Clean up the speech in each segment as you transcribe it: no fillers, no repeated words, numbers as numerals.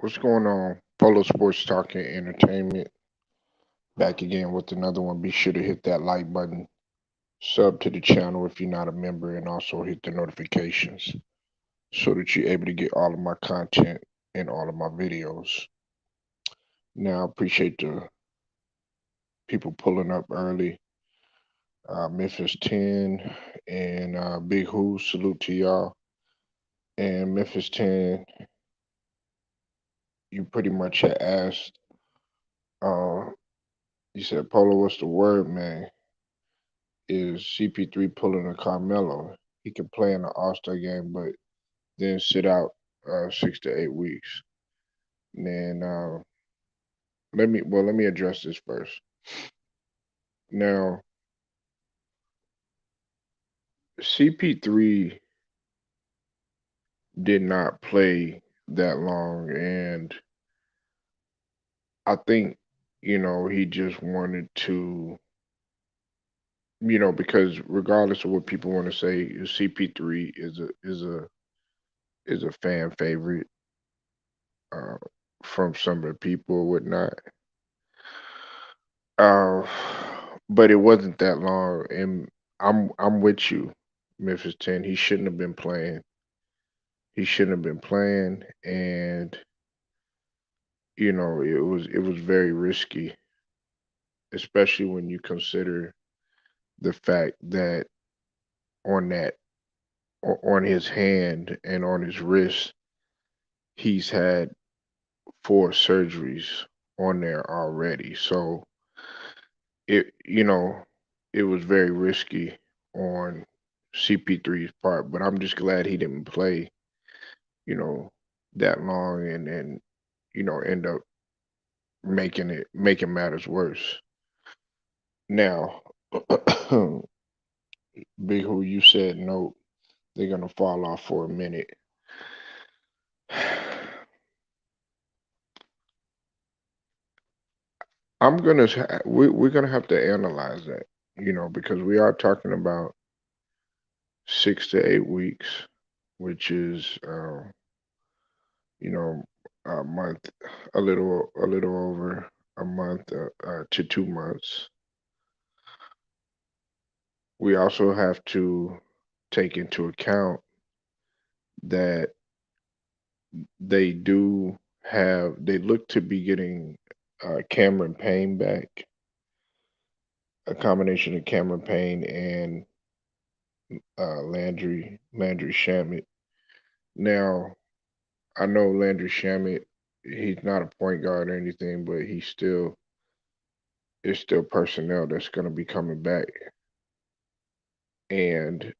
What's going on? Polo Sports Talk and Entertainment. Back again with another one. Be sure to hit that like button, sub to the channel if you're not a member, and also hit the notifications so that you're able to get all of my content and all of my videos. Now, I appreciate the people pulling up early. Memphis 10 and Big Who, salute to y'all. And Memphis 10, you pretty much had asked, uh, you said, Polo, what's the word, man? Is CP3 pulling a Carmelo? He can play in the All Star game, but then sit out 6 to 8 weeks. And then let me address this first. Now, CP3 did not play that long, and I think he just wanted to because regardless of what people want to say, CP3 is a fan favorite uh, from some of the people or whatnot. Uh, but it wasn't that long, and I'm with you, Memphis 10. He shouldn't have been playing. He shouldn't have been playing, and it was very risky, especially when you consider the fact that on that on his hand and on his wrist, he's had 4 surgeries on there already. So it it was very risky on CP3's part, but I'm just glad he didn't play, you know, that long and end up making matters worse. Now, Big Who, you said no, they're gonna fall off for a minute. we're gonna have to analyze that, because we are talking about 6 to 8 weeks, which is you know, a month, a little over a month to 2 months. We also have to take into account that they look to be getting Cameron Payne back, a combination of Cameron Payne and Landry Shamet. Now, I know Landry Shamet, he's not a point guard or anything, but it's still personnel that's going to be coming back. And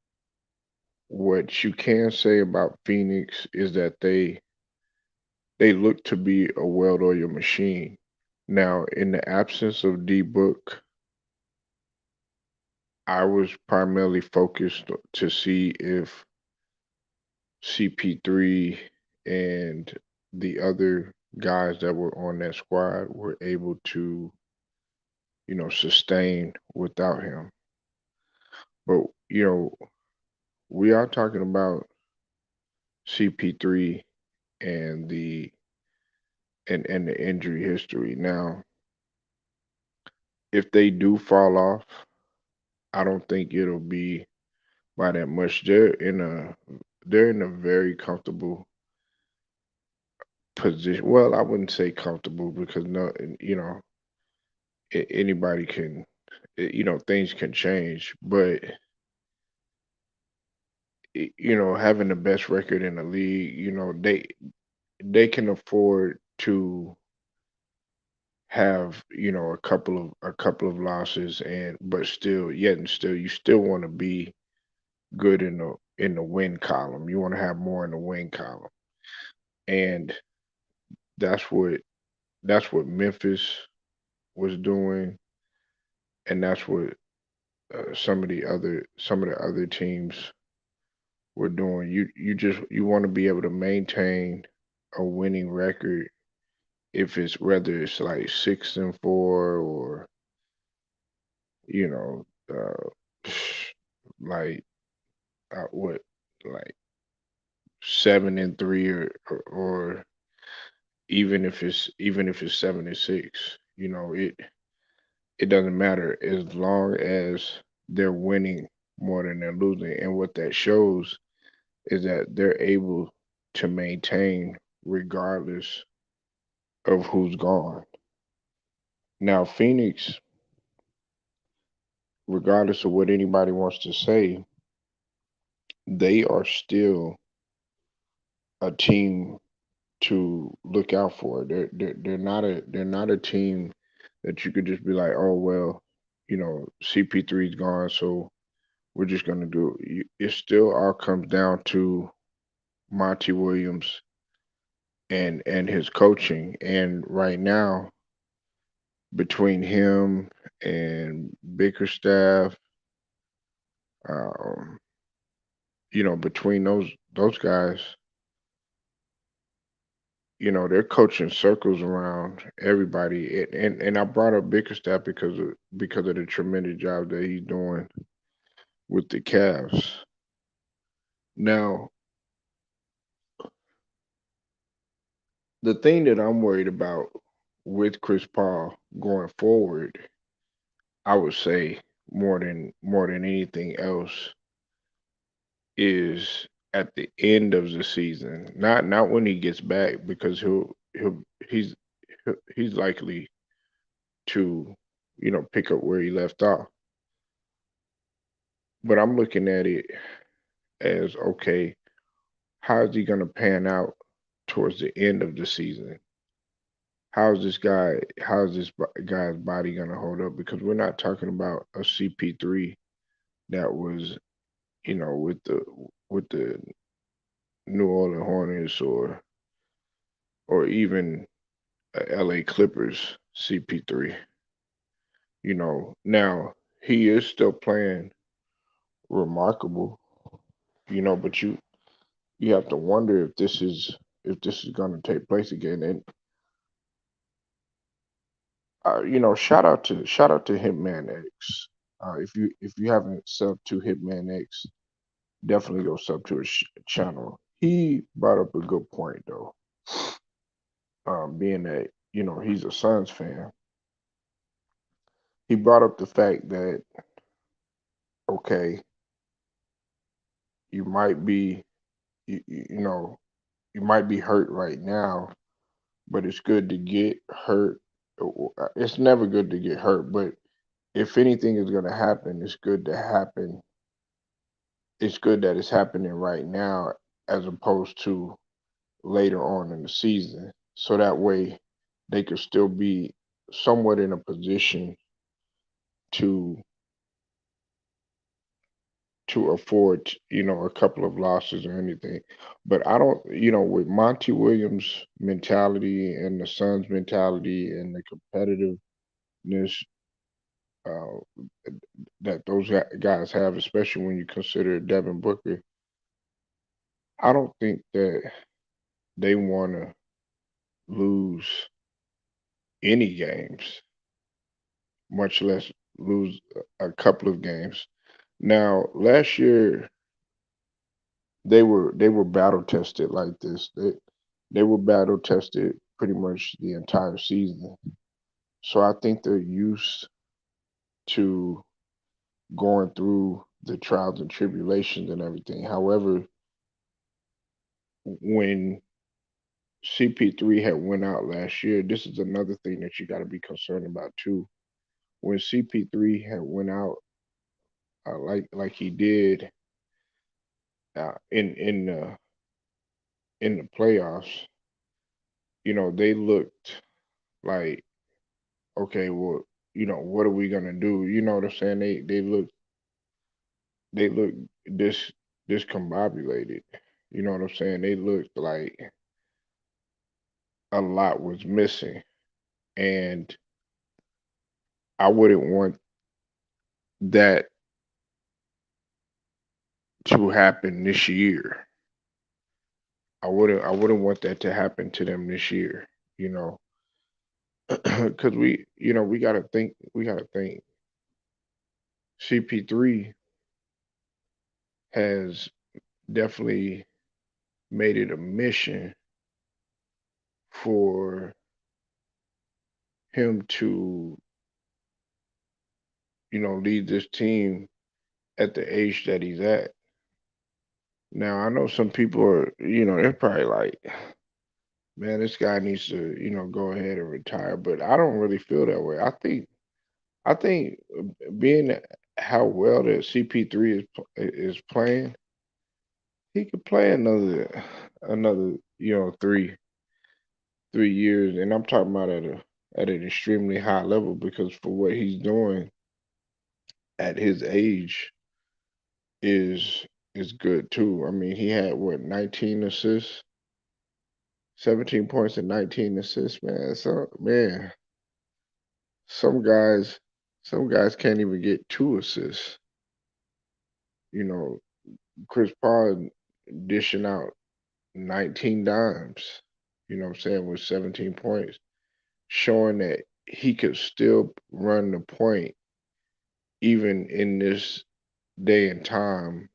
what you can say about Phoenix is that they look to be a well-oiled machine. Now, in the absence of D Book, I was primarily focused to see if CP3 and the other guys that were on that squad were able to, sustain without him. But, we are talking about CP3 and the injury history. Now, if they do fall off, I don't think it'll be by that much. They're in a very comfortable position. Well, I wouldn't say comfortable because no, anybody can, things can change. But having the best record in the league, they can afford to have a couple of losses, and but still, yet and still, you still want to be good in the win column. You want to have more in the win column, and that's what Memphis was doing, and that's what some of the other teams were doing. You want to be able to maintain a winning record, if it's whether it's like 6-4 or you know like what, like 7-3, or even if it's 7-6. It doesn't matter as long as they're winning more than they're losing. And what that shows is that they're able to maintain regardless of who's gone. Now, Phoenix, regardless of what anybody wants to say, they are still a team to look out for. They're not a team that you could just be like, oh well, CP3's gone, so we're just gonna do it. It still all comes down to Monty Williams and his coaching. And right now, between him and Bickerstaff, um, between those guys, they're coaching circles around everybody. And I brought up Bickerstaff because of the tremendous job that he's doing with the Cavs. Now, the thing that I'm worried about with Chris Paul going forward, I would say more than anything else, is at the end of the season. Not when he gets back, because he's he's likely to pick up where he left off. But I'm looking at it as, okay, how is he going to pan out towards the end of the season? How's this guy's body going to hold up? Because we're not talking about a CP3 that was, with the New Orleans Hornets, or even LA Clippers CP3. Now he is still playing remarkable, but you have to wonder if this is going to take place again. And shout out to Hitman X. If you haven't subbed to Hitman X, definitely go sub to his channel. He brought up a good point though, being that he's a Suns fan. He brought up the fact that, okay, you might be you know you might be hurt right now, but it's good to get hurt. It's never good to get hurt, but if anything is going to happen, it's good that it's happening right now, as opposed to later on in the season, so that way they could still be somewhat in a position to afford, a couple of losses or anything. But I don't, with Monty Williams' mentality and the Suns' mentality and the competitiveness, uh, that those guys have, especially when you consider Devin Booker, I don't think that they want to lose any games, much less lose a couple of games. Now, last year they were battle tested like this. They were battle tested pretty much the entire season. So I think they're used to going through the trials and tribulations and everything. However, when CP3 had went out last year, this is another thing that you got to be concerned about too. When CP3 had went out, like he did, in the playoffs, they looked like, okay, well, what are we gonna do? You know what I'm saying? They look dis discombobulated. You know what I'm saying? They looked like a lot was missing, and I wouldn't want that to happen this year. I wouldn't want that to happen to them this year. You know, because we gotta think. CP3 has definitely made it a mission for him to, lead this team at the age that he's at. Now, I know some people are, they're probably like, man, this guy needs to, go ahead and retire. But I don't really feel that way. I think being how well that CP3 is playing, he could play another 3 years, and I'm talking about at an extremely high level because for what he's doing at his age is is good too. I mean, he had what 19 assists, 17 points and 19 assists, man. So man, some guys some guys can't even get 2 assists. You know, Chris Paul dishing out 19 dimes, what I'm saying, with 17 points, showing that he could still run the point even in this day and time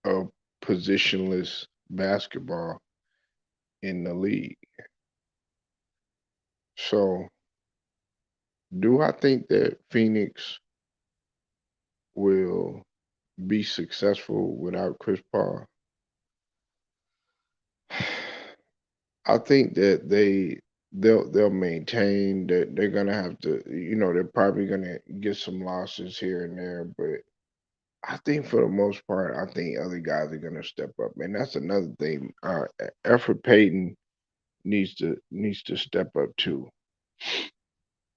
of positionless basketball in the league. So, do I think that Phoenix will be successful without Chris Paul? I think that they'll maintain that they're gonna have to, they're probably gonna get some losses here and there, but I think for the most part, I think other guys are gonna step up, and that's another thing. Alfred Payton needs to step up too.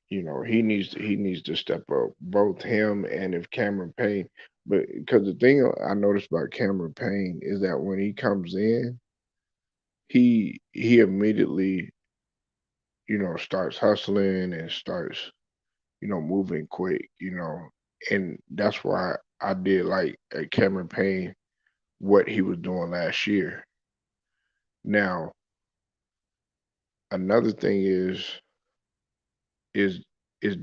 He needs to step up, both him and if Cameron Payne. But because the thing I noticed about Cameron Payne is that when he comes in, he immediately starts hustling and starts moving quick, and that's why I did like Cameron Payne what he was doing last year. Now another thing is is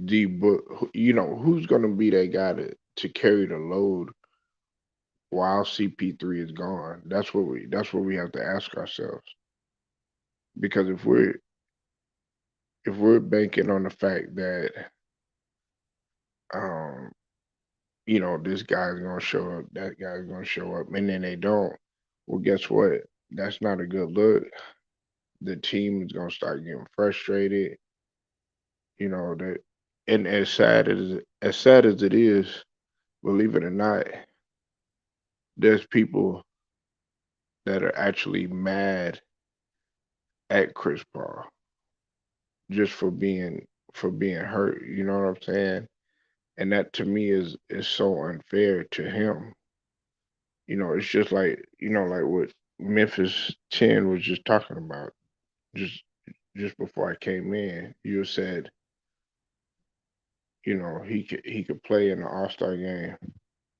D Book. Who's going to be that guy to carry the load while CP3 is gone? That's what we have to ask ourselves. Because if we're banking on the fact that um this guy's gonna show up, that guy's gonna show up, and then they don't, well, guess what? That's not a good look. The team is gonna start getting frustrated. That, and as sad as it is, believe it or not, there's people that are actually mad at Chris Paul just for being hurt. You know what I'm saying? And that to me is so unfair to him. It's just like what Memphis 10 was just talking about just just before I came in. You said, he could play in the All-Star game,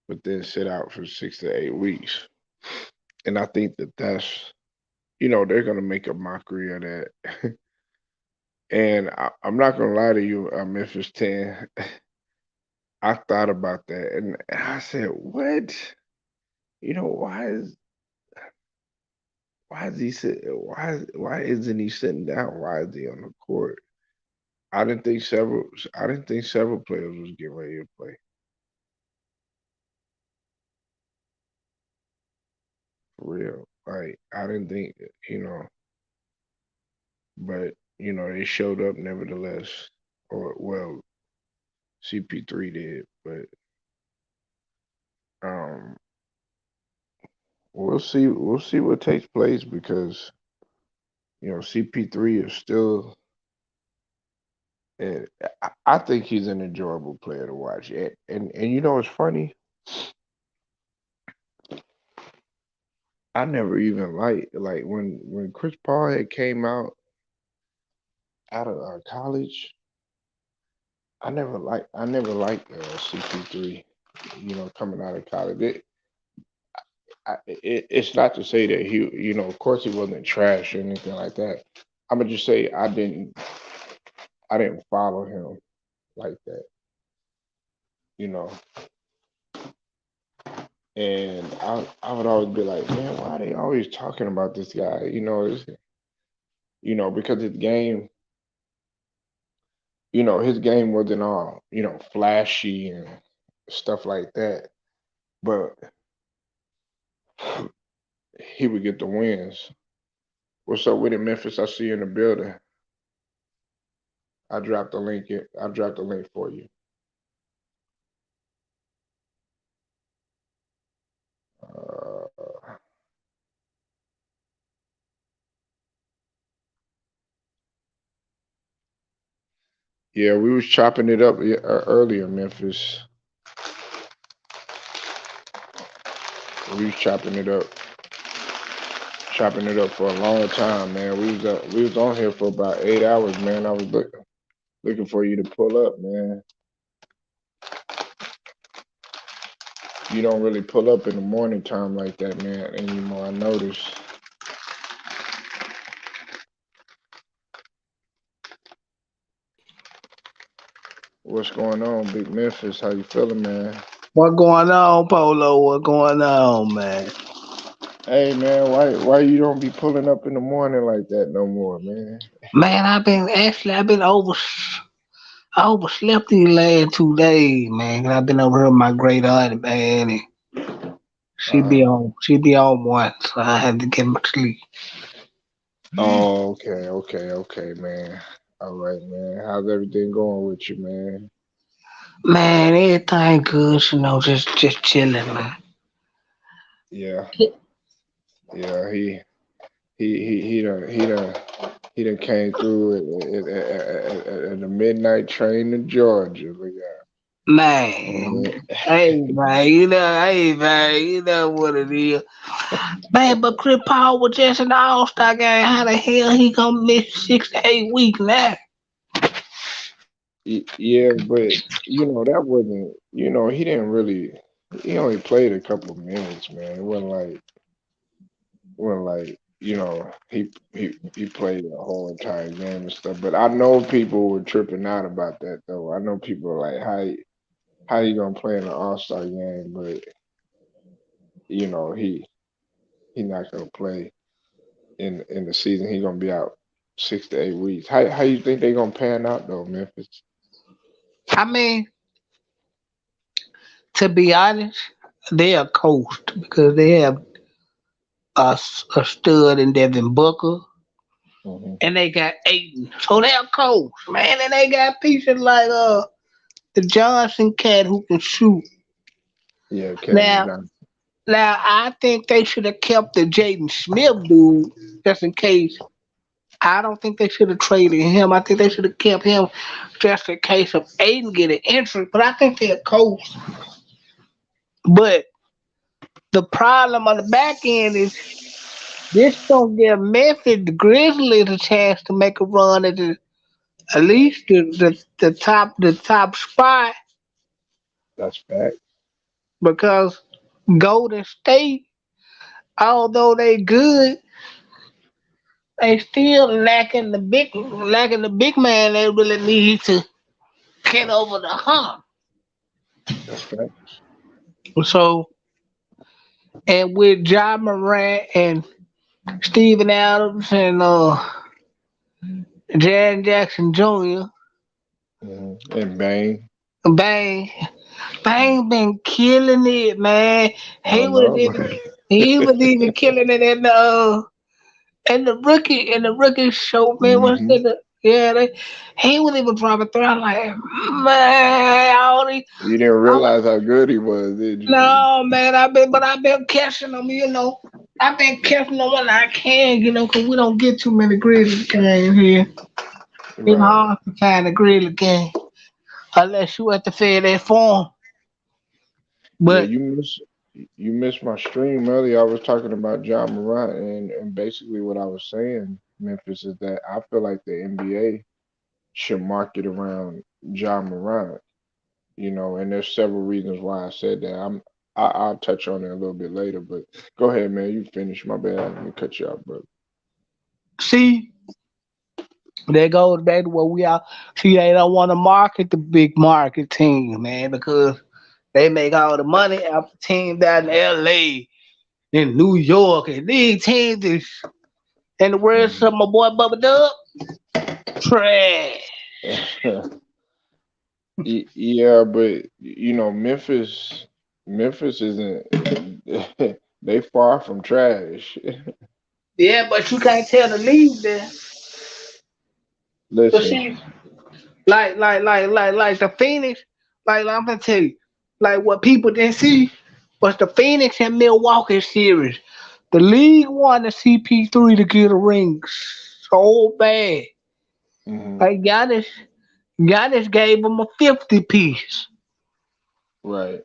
but then sit out for 6 to 8 weeks. And I think that's they're gonna make a mockery of that. And I'm not gonna lie to you, Memphis 10. I thought about that, and I said, "What? Why is he sit? Why isn't he sitting down? Why is he on the court?" I didn't think several players was getting ready to play for real. Like I didn't think, but they showed up nevertheless. Or well, CP3 did, but um, we'll see. We'll see what takes place because CP3 is still. And I think he's an enjoyable player to watch. And it's funny. I never even like when Chris Paul had came out of college. I never liked CP3. Coming out of college, it's not to say that he, of course, he wasn't trash or anything like that. I'm gonna just say I didn't follow him like that, you know. And I would always be like, man, why are they always talking about this guy? because his game wasn't all, flashy and stuff like that, but he would get the wins. What's up with it, Memphis? I see you in the building. I dropped the link for you. Uh, yeah, we was chopping it up earlier, Memphis. We was chopping it up for a long time, man. We was on here for about 8 hours, man. I was looking for you to pull up, man. You don't really pull up in the morning time like that, man, anymore. I noticed. What's going on, Big Memphis? How you feeling, man? What going on, Polo? What going on, man? Hey, man, why you don't be pulling up in the morning like that no more, man? Man, I've been I overslept these last 2 days, man. 'Cause I've been over here with my great aunt, man, and Uh-huh. she be on one, so I had to get my sleep. Oh, okay, man. All right, man. How's everything going with you, man? Man, everything good, just chilling, man. Yeah, yeah. He done came through at the midnight train to Georgia. Look Man, you know what it is. Man, but Chris Paul was just an all-star game. How the hell he gonna miss 6 to 8 weeks now? Yeah, but that wasn't. He didn't really. He only played a couple of minutes, man. It wasn't like he played the whole entire game and stuff. But I know people were tripping out about that though. I know people are like, how you gonna play in an All Star game? But he not gonna play in the season. He gonna be out 6 to 8 weeks. How you think they gonna pan out though, Memphis? I mean, to be honest, they are coached because they have a stud in Devin Booker Hmm. and they got Aiden. So they're coached, man. And they got pieces like the Johnson cat who can shoot. Yeah, Cameron Now, Johnson. now I think they should have kept the Jaden Smith dude just in case. I don't think they should have traded him. I think they should have kept him just in case of Aiden getting injured. But I think they're coached. But the problem on the back end is this gonna give Memphis the Grizzlies a chance to make a run at least the top spot That's fact. because Golden State, although they good, they still lacking the big man they really need to get over the hump. That's fact. So and with John Morant and Steven Adams and Jan Jackson Jr., And Bang. Bang Bang been killing it, man. I He was know. even he was even killing it in the rookie show, man. What's Hmm. that? Yeah, he was even dropping through. I'm like, man, all these, You didn't all, realize how good he was, did you? no, man, I've been catching them, I've been catching them when I can, 'cause we don't get too many Grizzlies games here. It's Right. hard to find a Grizzly game unless you at the FedEx Forum. Yeah, But you missed my stream earlier. I was talking about John Morant, and basically what I was saying, Memphis, is that I feel like the NBA should market around John Morant. And there's several reasons why I said that. I'll touch on it a little bit later, but go ahead, man. You finish. My bad. Let me cut you off, bro. see, there goes back to what we are. See, they don't want to market the big market team, man, because they make all the money out the team down in LA, in New York, and these teams And the words of Mhm. my boy Bubba Dub, trash. Yeah, but Memphis isn't. They far from trash. Yeah, but you can't tell the league there. But Listen. see, like the Phoenix, I'm gonna tell you, like what people didn't see was the Phoenix and Milwaukee series. The league wanted CP3 to get a ring so bad. Hmm. Like Giannis gave him a 50 piece. Right.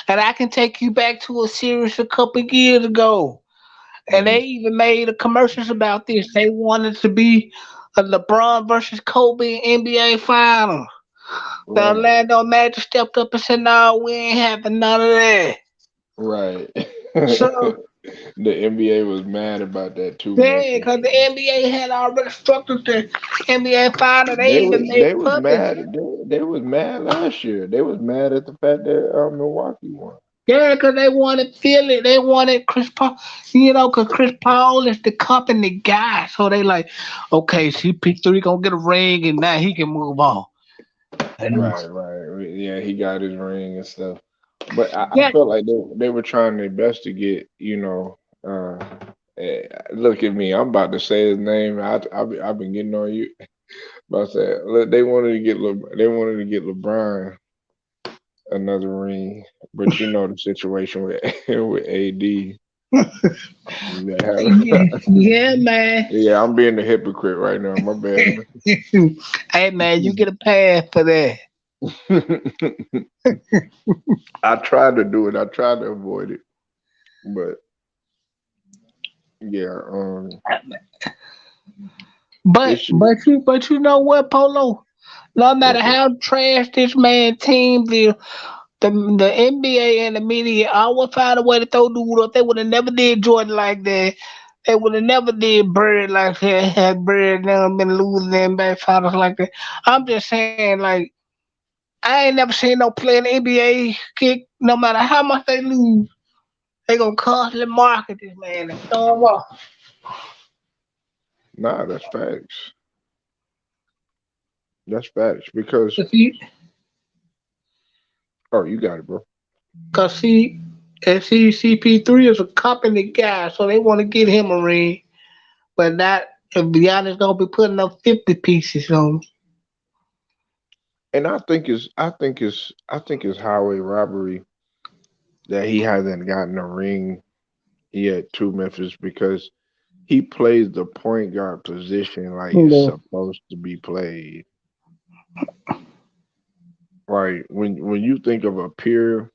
And I can take you back to a series a couple years ago. And Hmm. they even made a commercials about this. They wanted to be a LeBron versus Kobe NBA final. The Right. Orlando Magic stepped up and said, "No, we ain't having none of that." Right. So The NBA was mad about that too, yeah, Memphis. because the NBA had already structured the NBA final. They even made They was public. mad. They was mad last year. They was mad at the fact that Milwaukee won. Yeah, because they wanted Philly. They wanted Chris Paul. You know, because Chris Paul is the company guy. So they like, okay, CP3 gonna get a ring, and now he can move on. And Right, right. Yeah, he got his ring and stuff. But I yeah, felt like they were trying their best to get, look at me. I'm about to say his name. I've been getting on you. But I said, look, they wanted to get LeBron another ring. But you know the situation with with AD. yeah, yeah, man. Yeah, I'm being a hypocrite right now. My bad, Hey, man, you get a pass for that. man. I tried to do it. I tried to avoid it. But yeah, But it's but you but you know what, Polo? No matter what's up? how trash this man team is, the NBA and the media always find a way to throw dude up. They would have never did Jordan like that. They would have never did Bird like that. Had Bird never been losing them back finals like that. I'm just saying, like I ain't never seen no player in the NBA kick. No matter how much they lose, they gonna constantly market this man and throw him off. Nah, that's facts. That's facts. Because Cause he, oh, you got it, bro. cause he, and CP3 is a company guy, so they want to get him a ring. But not if Giannis gonna be putting up 50 pieces on. And I think it's highway robbery that he hasn't gotten a ring yet to Memphis because he plays the point guard position like it's Yeah. supposed to be played. Right. When you think of a pure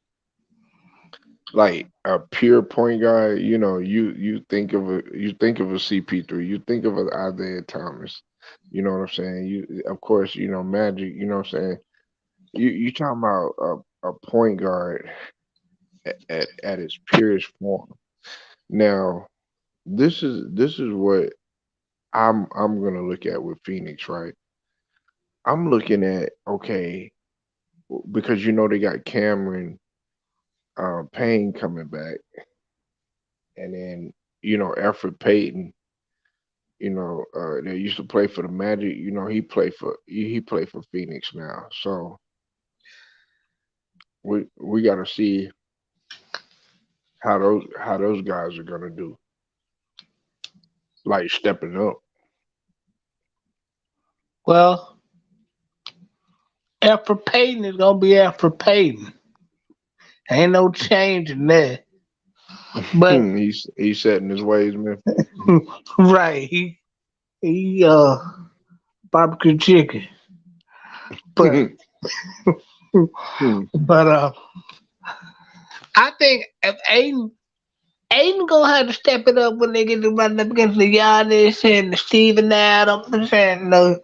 point guard, you think of a CP3, you think of an Isaiah Thomas. You know what I'm saying? You of course, Magic, you know what I'm saying? You talking about a point guard at its purest form. Now, this is what I'm gonna look at with Phoenix, right? I'm looking at, okay, because they got Cameron Payne coming back, and then Alfred Payton, that used to play for the Magic. He played for Phoenix now. So we got to see how those guys are gonna do, like stepping up. Well, after Payton is gonna be after Payton. Ain't no change in that. But He's setting his ways, man. right, he barbecue chicken. But I think if Aiden gonna have to step it up when they get to run up against the Giannis and the Steven Adams and the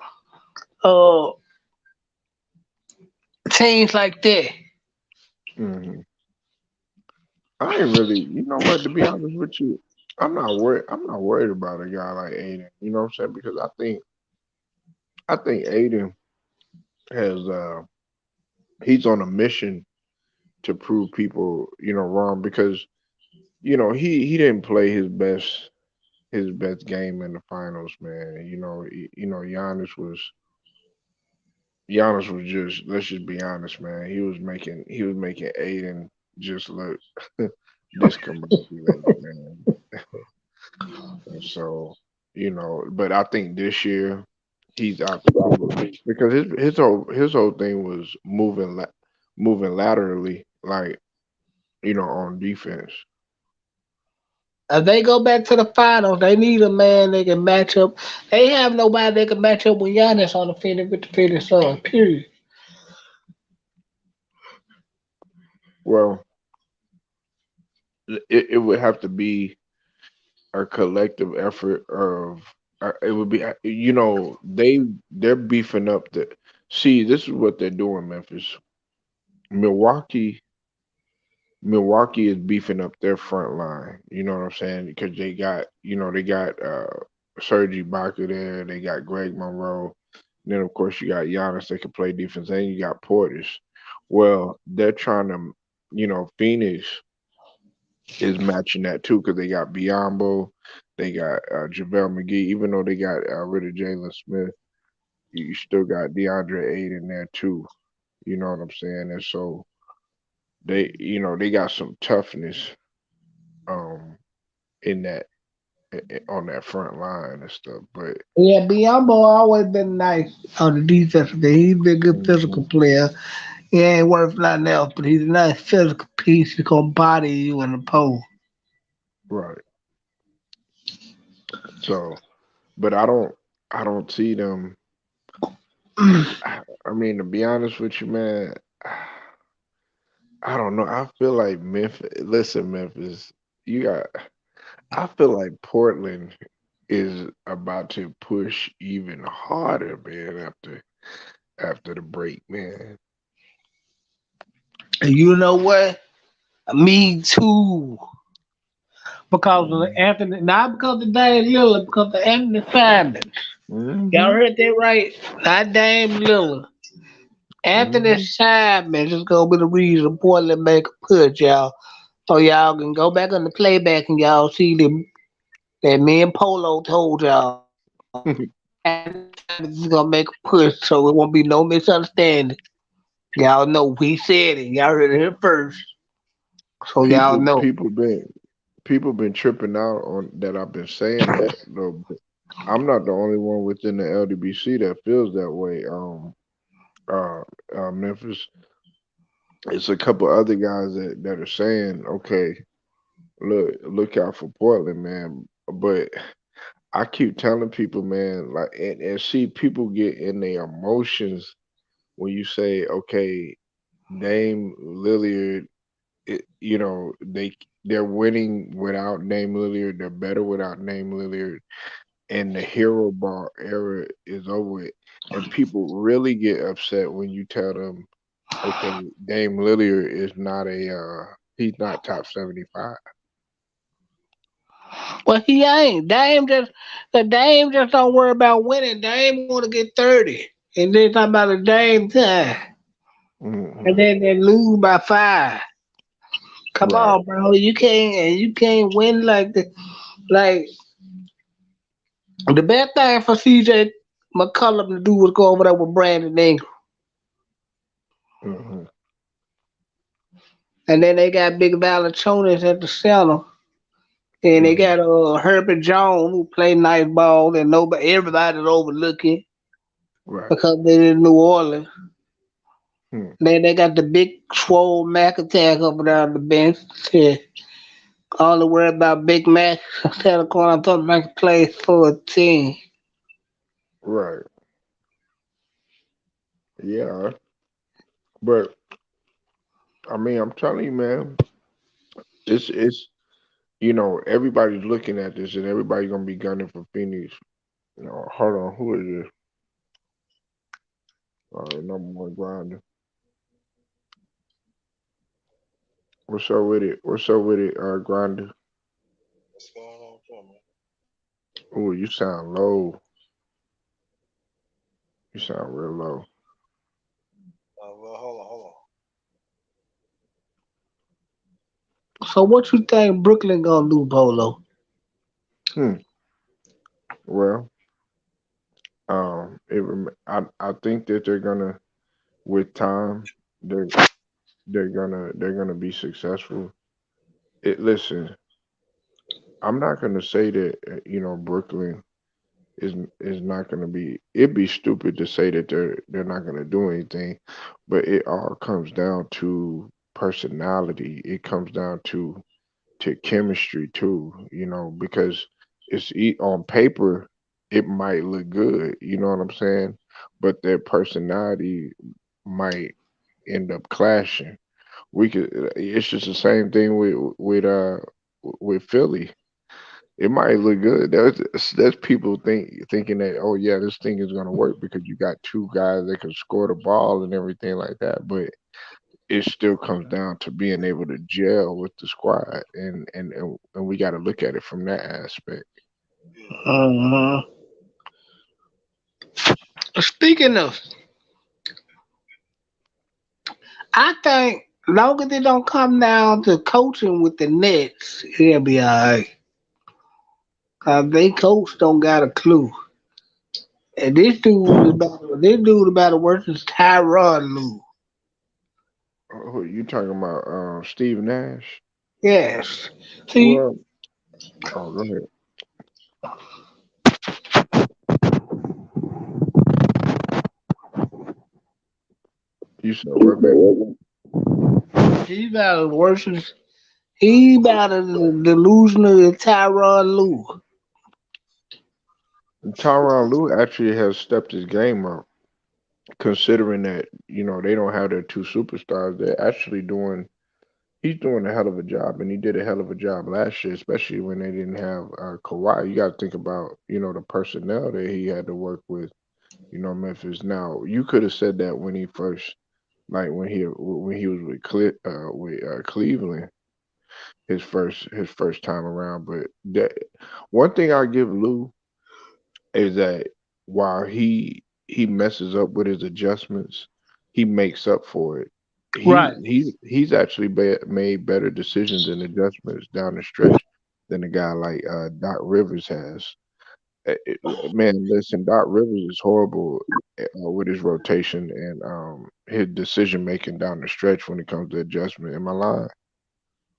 uh teams like that. Mhm. I ain't really, you know what? To be honest with you, I'm not worried. I'm not worried about a guy like Aiden. You know what I'm saying? Because I think Aiden has he's on a mission to prove people wrong because he didn't play his best his best game in the finals, man. Giannis was just, let's just be honest, man. He was making Aiden just look discombobulated, man. And so, but I think this year he's out the door because his whole thing was moving laterally, like on defense. If they go back to the finals, they need a man they can match up. They have nobody they can match up with Giannis on the field with the Phoenix Suns. Period. Well, it would have to be a collective effort of it would be they're beefing up the see this is what they're doing, Memphis. Milwaukee Milwaukee is beefing up their front line. You know what I'm saying? Because they got Serge Ibaka there, they got Greg Monroe. Then of course you got Giannis that can play defense, and you got Portis. Well, they're trying to, Phoenix is matching that too because they got Biombo, they got JaVale McGee. Even though they got rid of Jalen Smith, you still got DeAndre Ayton there too. You know what I'm saying? And so they got some toughness um in that on that front line and stuff. But Yeah, Biombo always been nice on the defensive end. He's been a good physical mhm, player. He ain't worth nothing else, but he's a nice physical piece. He's gonna body you in the pole. right. So, but I don't see them. I mean, to be honest with you, man, I don't know. I feel like Memphis. Listen, Memphis, you got. I feel like Portland is about to push even harder, man. After the break, man. And you know what? Me too. Because of Mm-hmm. Anthony, not because of Dame Lillard, because of Anthony Simons. Y'all Mm-hmm. heard that right? Not Dame Lillard. Anthony Mm-hmm. Simons is gonna be the reason Portland make a push, y'all. So y'all can go back on the playback and y'all see that me and Polo told y'all. Anthony Simons is gonna make a push, so it won't be no misunderstanding. Y'all know we said it. Y'all heard it here first, so y'all people know. people been people been tripping out on that. I've been saying that though. But I'm not the only one within the LDBC that feels that way. Uh, Memphis. It's a couple other guys that are saying, okay, look out for Portland, man. But I keep telling people, man, like, and see people get in their emotions when you say, okay, Dame Lillard, they're winning without Dame Lillard. They're better without Dame Lillard, and the hero ball era is over with. And people really get upset when you tell them, okay, Dame Lillard is not he's not top 75. Well, he ain't. The Dame just don't worry about winning. Dame want to get 30, and then talking about the Dame time, and Hmm. then they lose by 5. Come Right. on, bro. You can't win like the like the best thing for CJ McCollum to do was go over there with Brandon Ingram, Hmm. and then they got Big Valachonis at the center, and they Hmm. got Herbert Jones who play nice ball, and everybody's overlooking Right. because they're in New Orleans. Hmm. Then they got the big swole Mac attack over there on the bench. Yeah. All the worry about Big Mac. Instead of calling, I thought Mac plays for a team. Right. Yeah. But I mean, I'm telling you, man, it's everybody's looking at this, and everybody's gonna be gunning for Phoenix. Hold on, who is this? Number one grinder. What's up with it? What's up with it, grinder? What's going on with you, man? Oh, you sound low. You sound real low. Well, hold on. So what you think Brooklyn gonna do, Polo? Hmm. Well, I think that they're gonna, with time, they're they're gonna be successful. Listen, I'm not gonna say that Brooklyn is not gonna be. It'd be stupid to say that they're not gonna do anything, but it all comes down to personality. It comes down to chemistry too. Because on paper it might look good. You know what I'm saying? But their personality might end up clashing. We could. It's just the same thing with Philly. It might look good. There's people thinking that, oh yeah, this thing is gonna work because you got two guys that can score the ball and everything like that. But it still comes down to being able to gel with the squad, and we got to look at it from that aspect. Yeah. Uh-huh. Speaking of, I think long as it don't come down to coaching with the Nets, it'll be alright. Cause they coach don't got a clue. And this dude about worse than Tyrod Lue. Who you talking about? Steve Nash. Yes. See, Well, oh, go ahead. You said what, baby? he about as worse as he about as delusional as Tyrod Lue. Tyronn Lue actually has stepped his game up, considering that they don't have their two superstars. They're actually doing. He's doing a hell of a job, and he did a hell of a job last year, especially when they didn't have Kawhi. You got to think about the personnel that he had to work with. Memphis. Now you could have said that when he first, like when he was with Cleveland, his first time around. But that one thing I give Lou is that while he messes up with his adjustments, he makes up for it. Right. He's actually made better decisions and adjustments down the stretch than a guy like Doc Rivers has. Man, listen, Doc Rivers is horrible with his rotation and his decision making down the stretch when it comes to adjustment. Am I lying?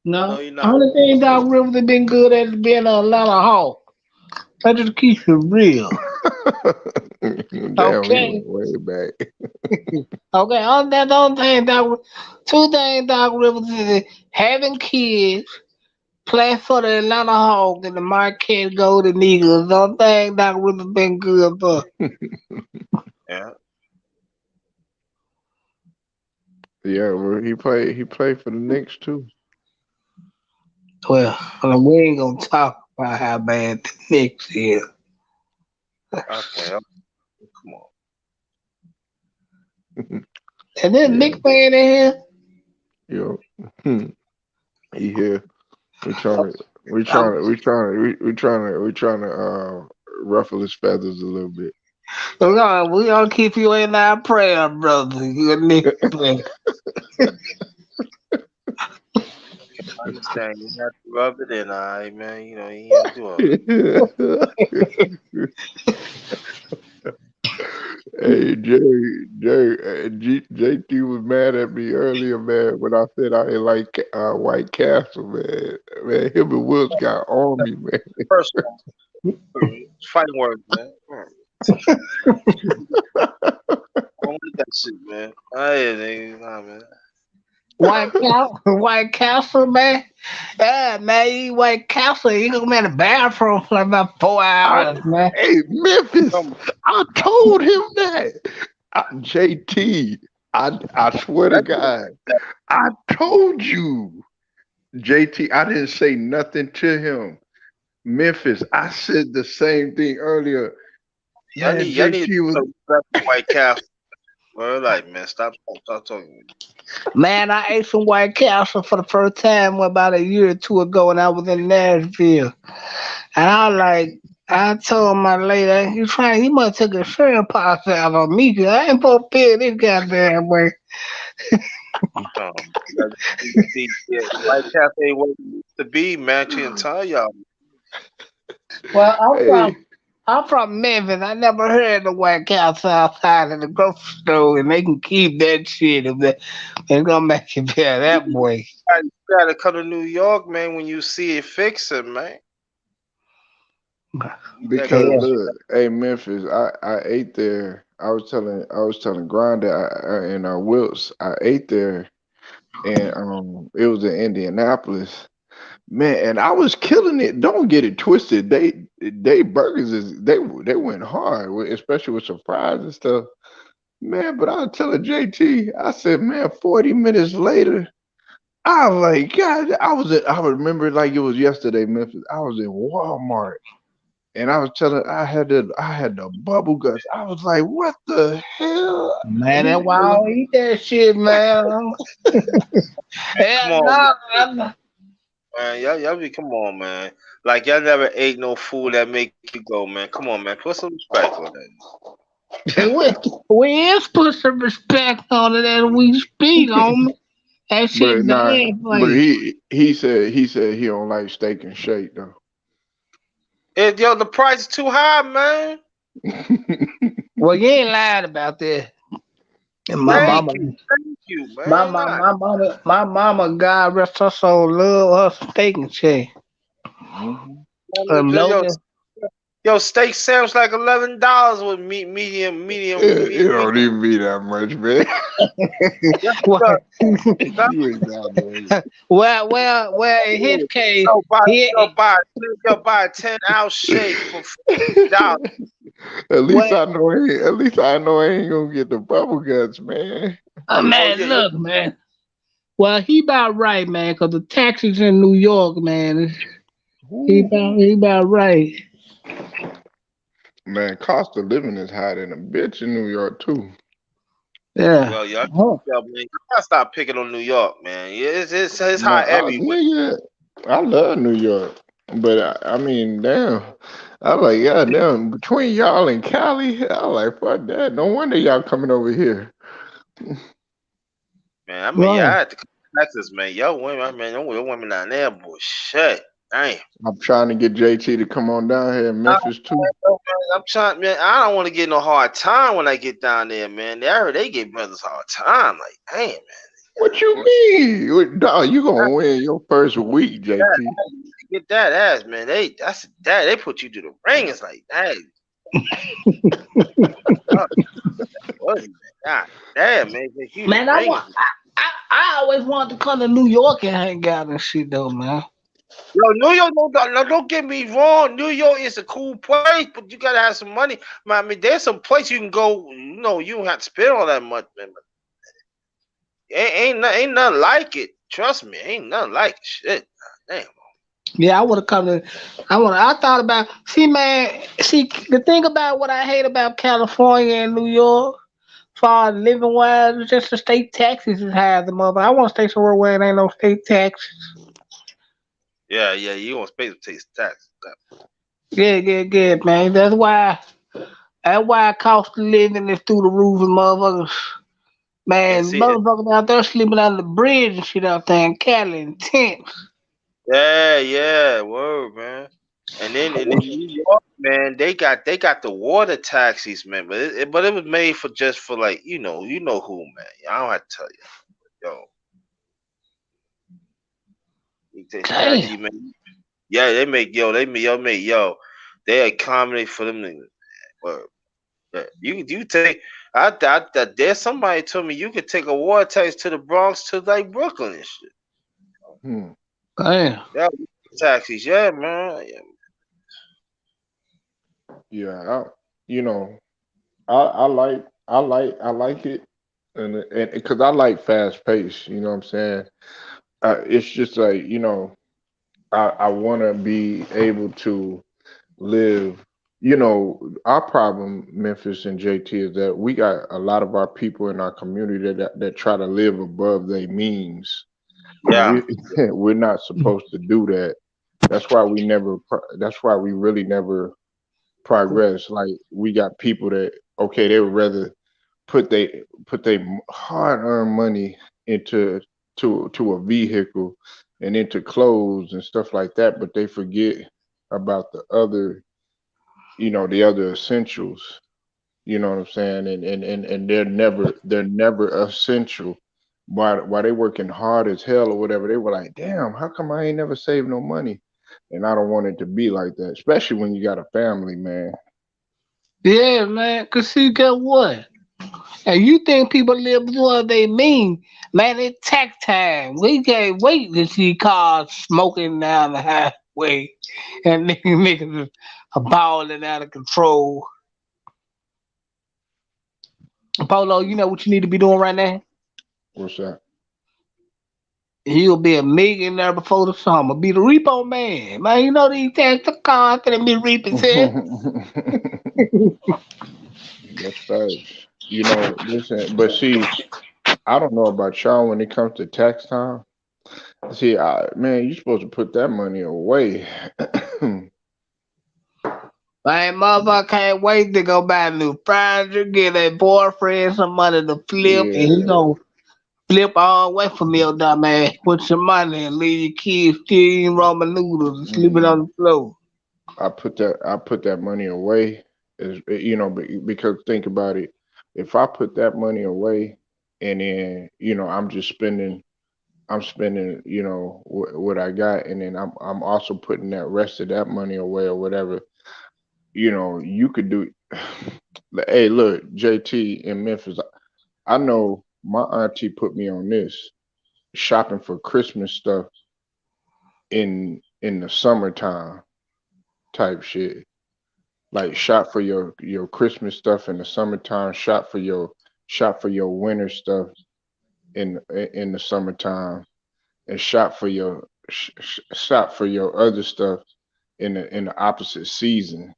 No, No. you're not. Only thing Doc Rivers have been good at is being an Atlanta Hawk. That just keeps it real. Damn, he went Okay. way back. Okay. On that don't thing two things Doc Rivers is having kids, play for the Atlanta Hawks and the Marquette Golden Eagles. Don't think Doc Rivers been good for. Yeah. Yeah, well, he played for the Knicks too. Well, we ain't gonna talk about how bad the Knicks is. Okay. Come on. And then Yeah, Knicks fan in here. yo, he here. We trying to we trying I'm, to we trying to we trying to ruffle his feathers a little bit. we gonna keep you in our prayer, brother. You a Knicks fan. I understand. You have to rub it in, all right, man. You know, you ain't do all Hey JT was mad at me earlier, man, when I said I didn't like White Castle, man. Man, him and Woods got on me, man. first one. Fighting words, man. I don't like that shit, man. Hey, nigga, nah, man. White Castle, man. Yeah, man, you eat White Castle. You gonna be in the bathroom for like about four I, hours, man. hey, Memphis, Come on. I told him that. JT, I swear to That nigga, God, I told you. JT, I didn't say nothing to him. Memphis, I said the same thing earlier. Man, y'all need to JT was put respect for White Castle. Bro, like, man, stop talking. Man, I ate some White Castle for the first time about a year or two ago when I was in Nashville. And I told my lady, he must took a shrimp pasta out on me, 'cause I ain't supposed to feel this goddamn way. Yeah, White Castle ain't what it used to be, man. I can't tell y'all. Well, I'm hey, from I'm from Memphis. I never heard the White Castle outside of the grocery store, and they can keep that shit if they're gonna make it better that way. You gotta come to New York, man. When you see it, fix it, man. Yeah, Because Yeah. look, hey Memphis, I ate there. I was telling Granda and Wilts, I ate there, and it was in Indianapolis. Man, and I was killing it. Don't get it twisted. They burgers they went hard, especially with some fries and stuff. Man, but I was telling JT, I said, man, 40 minutes later, I was like, God, I remember it like it was yesterday, Memphis. I was in Walmart and I was telling, I had the bubble guts. I was like, what the hell? Man, He that's why I was don't eat that shit, man. come Hell on, no, man. man. Y'all be come on, man. Like y'all never ate no food that make you go, man. Come on, man. Put some respect on that. we, we is put some respect on it as we speak, homie. That but shit nah, bad for but you. he said he don't like steak and shake though. Yo, the price is too high, man. Well, you ain't lying about that. And my Right. mama, Thank you, man. Nah, God rest her soul, love her steak and shake. Mhm. yo, Logan, yo, steak sandwich like $11 with meat, It medium. don't even be that much, man. Yeah, well, You exaggerate. well, in his case, he, yo, buy a 10 ounce shake for $50. well, At least I know I ain't gonna get the bubble guts, man. Oh man, yeah, yeah. look, man. Well, he about right, man, 'cause the taxes in New York, man, Ooh. he about right. Man, cost of living is higher than a bitch in New York too. Yeah. Well, y'all, Oh, man, you gotta stop picking on New York, man. Yeah, it's Nah, hot everywhere. nigga, I love New York, but I mean, damn, I like, yeah, damn. Between y'all and Cali, I like, fuck that. No wonder y'all coming over here. Man, I mean, yeah, I right. had to come to Texas, man. Yo, women, I mean, them women down there, boy, shit. Damn. I'm trying to get JT to come on down here in I, Memphis too. I'm trying, man. I don't want to get no hard time when I get down there, man. They give brothers hard time. Like, damn, man. What you mean? Dog, you gonna win your first week, That, JT. get that ass, man. They put you to the ring. It's like, hey, oh, what, man? God damn, man, get you the Man, I ring. want. I always wanted to come to New York and hang out and shit, though, man. Yo, New York, don't get me wrong. New York is a cool place, but you gotta have some money. Man, I mean, there's some place you can go. You don't have to spend all that much, man. But ain't nothing like it. Trust me, ain't nothing like it. Shit, damn. Yeah, I would have come to. I thought about. See, man. See, the thing about what I hate about California and New York, far as living wise, is just the state taxes is high as the mother. I want to stay somewhere where it ain't no state taxes. Yeah, yeah. You want space to taste tax. Yeah, man. That's why cost of living is through the roof and motherfuckers. And Man, see, motherfuckers out there sleeping under the bridge and shit out there in Cali and tents. yeah, yeah, word, man. And then in New York, man, they got the water taxis, man. But it was made for just for like you know who, man. I don't have to tell you, yo. You take Damn. taxi, man. Yeah, they make they accommodate for them niggas. Word. Yeah. You take there's somebody told me you could take a water taxi to the Bronx to like Brooklyn and shit. Hmm. Damn. Yeah, taxis, yeah, man. Yeah. Yeah, you know, I like it, and because I like fast pace. You know what I'm saying? It's just like I want to be able to live. Our problem, Memphis and JT, is that we got a lot of our people in our community that try to live above their means, and Yeah. we're not supposed to do that. That's why we really never progress. Like we got people that okay, they would rather put they hard earned money into to a vehicle and into clothes and stuff like that, but they forget about the other the other essentials. You know what I'm saying? And they're never essential. Why they working hard as hell or whatever, they were like, damn, how come I ain't never saved no money? And I don't want it to be like that, especially when you got a family, man. Yeah, man. Cause see, guess what? And you think people live what they mean? Man, it's tax time. We can't wait to see cars smoking down the highway and niggas are balling out of control. Polo, you know what you need to be doing right now? What's that? You'll be a millionaire before the summer. Be the repo man. Man, you know these tax cars finna be reaping shit. That's facts. Listen, but see, I don't know about y'all when it comes to tax time. See, man, you supposed to put that money away. Man, motherfucker can't wait to go buy a new furniture, get a boyfriend some money to flip, and he Yeah. gonna flip all the way from your dumb ass with some money and leave your kids still eating ramen noodles and sleeping on Mm-mm. the floor. I put that money away because think about it. If I put that money away and then I'm spending what I got, and then I'm also putting that rest of that money away or whatever. You could do. Hey, look, JT in Memphis. I know my auntie put me on this shopping for Christmas stuff in the summertime type shit. Like shop for your Christmas stuff in the summertime, shop for your winter stuff in the summertime, and shop for your other stuff in the opposite season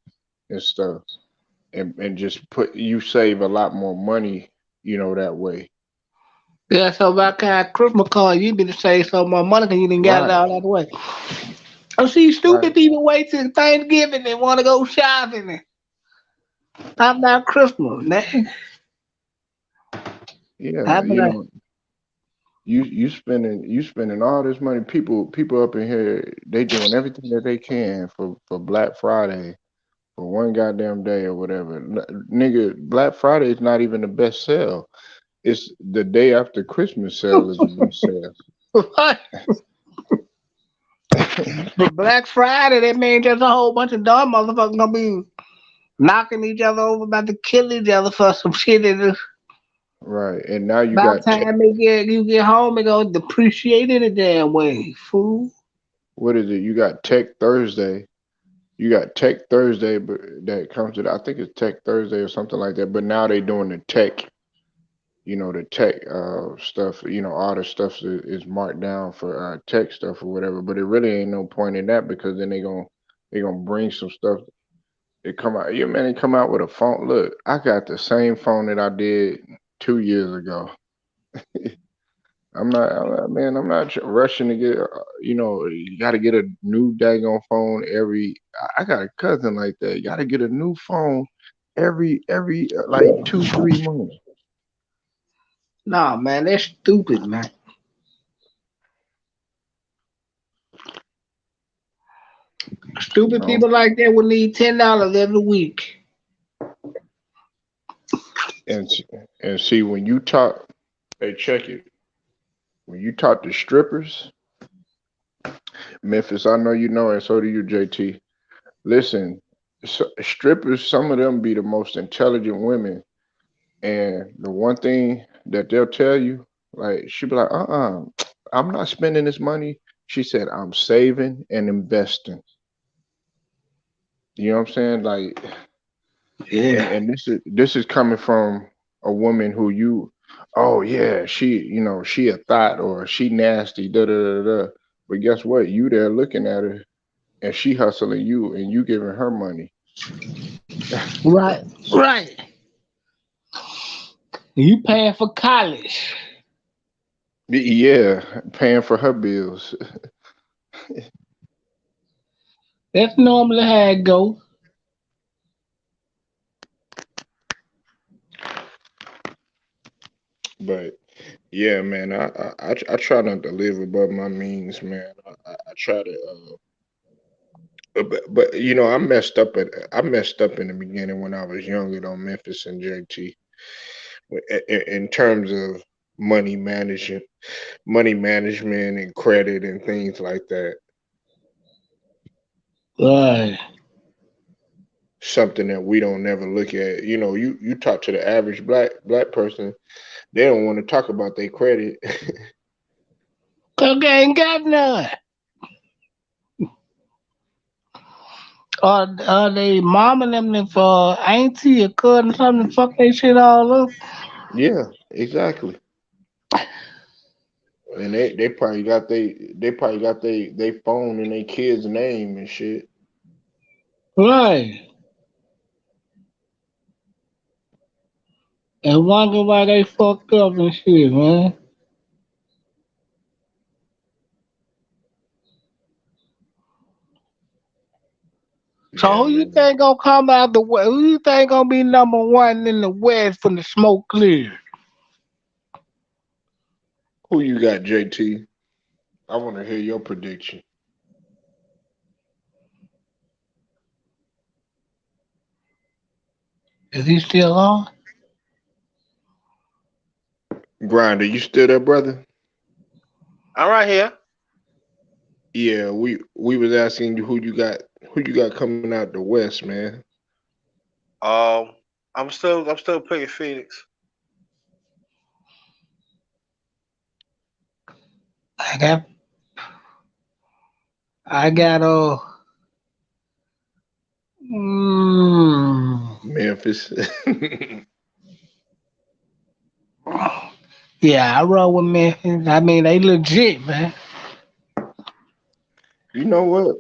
and stuff, and just you save a lot more money, that way. Yeah, so about kind of Christmas card, you better save some more money because you didn't got it Right, all out of the way. I see right. stupid people wait till Thanksgiving and want to go shopping. How about Christmas, man? Yeah, How about you spending all this money. People up in here, they doing everything that they can for Black Friday for one goddamn day or whatever. Nigga, Black Friday is not even the best sale. It's the day after Christmas sale is the best sale. what? But Black Friday, that means there's a whole bunch of dumb motherfuckers gonna be knocking each other over, about to kill each other for some shit that is Right. And now you by the got time you get home, it gonna depreciate in a damn way, fool. what is it? You got Tech Thursday. You got Tech Thursday, but that comes to I think it's Tech Thursday or something like that. But now they doing the tech stuff. All the stuff is marked down for tech stuff or whatever. But it really ain't no point in that because then they gonna bring some stuff. It come out. Yeah, man. They come out with a phone. Look, I got the same phone that I did 2 years ago. Man. I'm not rushing to get. You got to get a new daggone phone every. I got a cousin like that. You got to get a new phone every like 2 3 months. Nah, man, that's stupid, man. You Stupid know, people like that would need $10 every week. and and see when you talk, hey, check it. When you talk to strippers, Memphis, I know you know, and so do you, JT. Listen, strippers, some of them be the most intelligent women. And the one thing that they'll tell you, like, she'll be like, I'm not spending this money. She said, I'm saving and investing. You know what I'm saying? Like, Yeah. and this is coming from a woman who oh yeah, she a thought or she nasty, da da da da. But guess what? You there looking at her and she hustling you and you giving her money. Right, right. You paying for college. Yeah, paying for her bills. That's normally how it goes. But yeah, man, I try not to live above my means, man. I try to but I messed up in the beginning when I was younger though, Memphis and JT, in terms of money management, money management and credit and things like that. Right. Something that we don't never look at. You talk to the average black person, they don't want to talk about their credit. Cause they ain't got none. Or they mom and them for auntie or cousin something fuck they shit all up. Yeah, exactly. And they probably got they phone in their kid's name and shit. Right. And wonder why they fucked up and shit, man. So Yeah, who you man. think gonna come out the West? Who you think gonna be number one in the West when the smoke clears? Who you got, JT? I want to hear your prediction. Is he still on? Grinder, you still there, brother? I'm right here. Yeah, we was asking you who you got coming out the West, man. Um, I'm still picking Phoenix. I got I got mm, Memphis. yeah, I roll with Memphis. I mean they legit, man. You know what?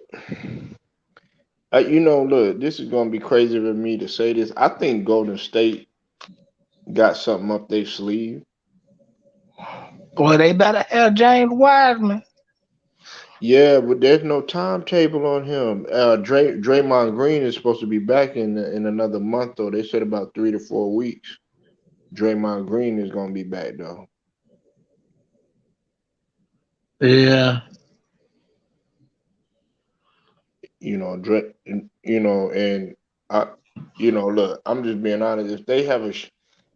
Look, this is gonna be crazy for me to say this. I think Golden State got something up their sleeve. Boy, they better have James Wiseman. Yeah, but there's no timetable on him. Draymond Green is supposed to be back in another month, though. They said about 3 to 4 weeks. Draymond Green is gonna be back though. Yeah. Dre, and I, look, I'm just being honest.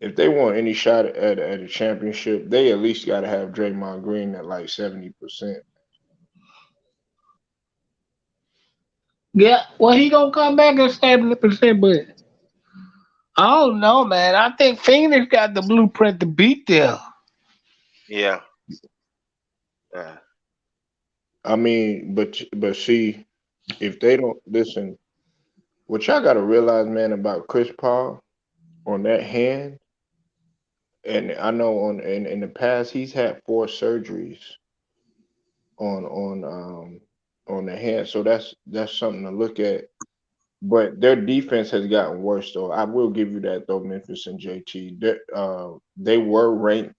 If they want any shot at a championship, they at least got to have Draymond Green at like 70%. Yeah. Well he gonna come back at 70%, but I don't know, man. I think Phoenix got the blueprint to beat them. Yeah. Yeah. I mean, but see, if they don't listen, what y'all got to realize, man, about Chris Paul on that hand, and I know in the past he's had 4 surgeries on on um on the hand, so that's something to look at. But their defense has gotten worse, though. I will give you that, though. Memphis and JT, they were ranked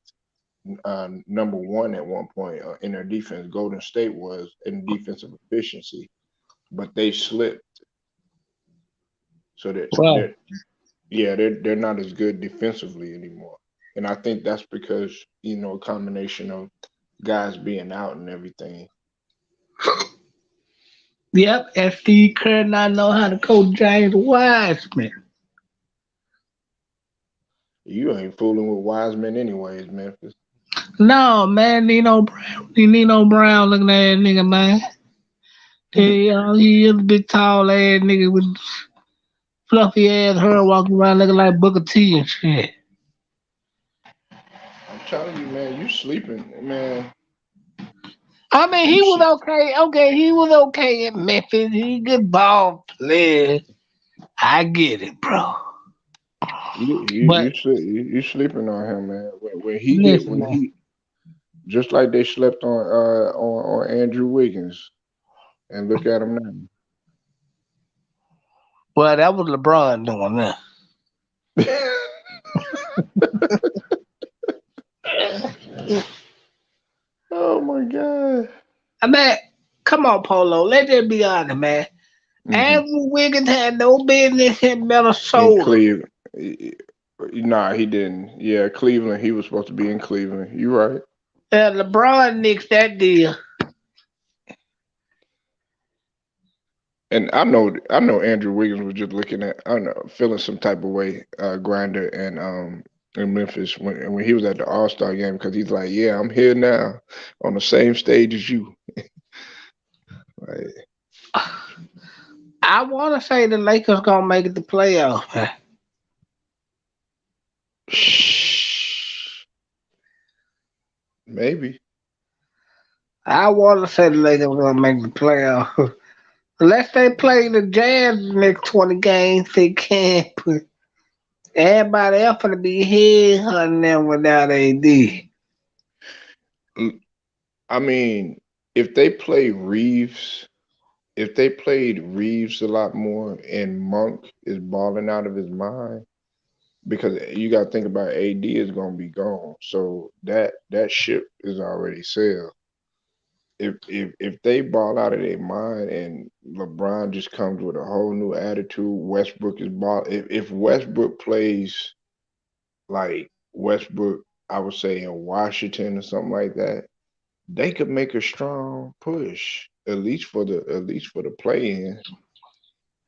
number one at one point in their defense. Golden State was in defensive efficiency, but they slipped. So that Right. they're not as good defensively anymore. And I think that's because a combination of guys being out and everything. Yep, and Steve Kerr not know how to coach James Wiseman. You ain't fooling with Wiseman anyways, Memphis. No, man, Nino Brown looking at that nigga, man. He is a big tall ass nigga with fluffy ass hair walking around looking like Booker T and shit. I'm telling you, man, you sleeping, man. I mean, You he was should okay. Okay, he was okay in Memphis. He a good ball player. I get it, bro. you But you sleeping on him, man. listen, When man. he just like they slept on Andrew Wiggins, and look at him Well, that was LeBron doing now. that. Oh my god. I mean, come on, Polo. Let's just be honest, man. Hmm. Andrew Wiggins had no business in In Minnesota. Cleveland. Nah, he didn't. Yeah, Cleveland. He was supposed to be in Cleveland. You right. LeBron nixed that deal. And I know Andrew Wiggins was just looking at, I don't know, feeling some type of way, Grinder in Memphis when he was at the All-Star game because he's like, yeah, I'm here now on the same stage as you. Like, I want to say the Lakers gonna make it the playoffs, man. maybe. I want to say the Lakers gonna make the playoffs. Unless they play the Jazz the next 20 games, they can't. But everybody else gonna be head hunting them without AD. L- I mean, if they play Reeves, if they played Reeves a lot more and Monk is balling out of his mind, because you got to think about AD is going to be gone, so that ship is already sailed. If they ball out of their mind and LeBron just comes with a whole new attitude, Westbrook is ball. If Westbrook plays like Westbrook, I would say in Washington or something like that, they could make a strong push at least for the play in.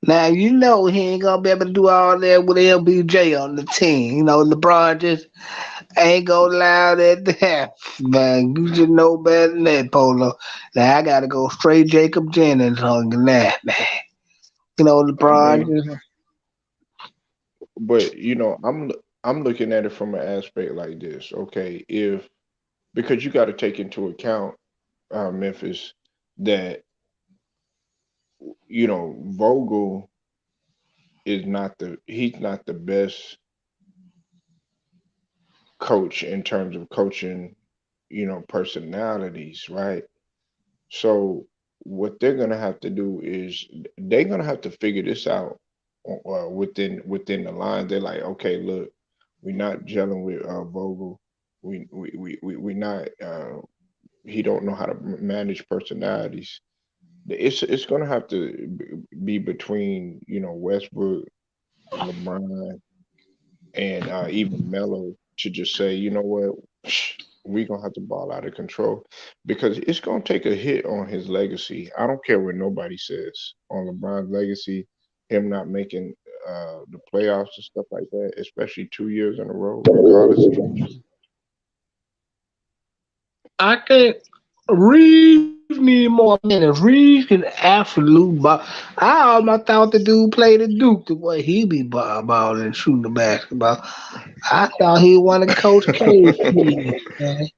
Now you know he ain't gonna be able to do all that with LBJ on the team. You know LeBron just ain't gonna allow that to happen. Man, you should know better than that, Polo. Now I gotta go straight Jacob Jennings on that, man. You know I LeBron mean, just but I'm looking at it from an aspect like this. Okay, if because you got to take into account, Memphis, that Vogel he's not the best coach in terms of coaching, personalities, right? So what they're gonna have to do is they're gonna have to figure this out, within the line. They're like, okay, look, we're not gelling with Vogel. We not. He don't know how to manage personalities. It's gonna have to be between Westbrook, LeBron, and even Melo to just say, you know what, we're gonna have to ball out of control because it's gonna take a hit on his legacy. I don't care what nobody says on LeBron's legacy, him not making the playoffs and stuff like that, especially 2 years in a row, regardless of injury. I can't. Reeves need more minutes. Reeves can absolute ball. I almost thought the dude played at Duke the way he be balling and shooting the basketball. I thought he wanted Coach K's team, man.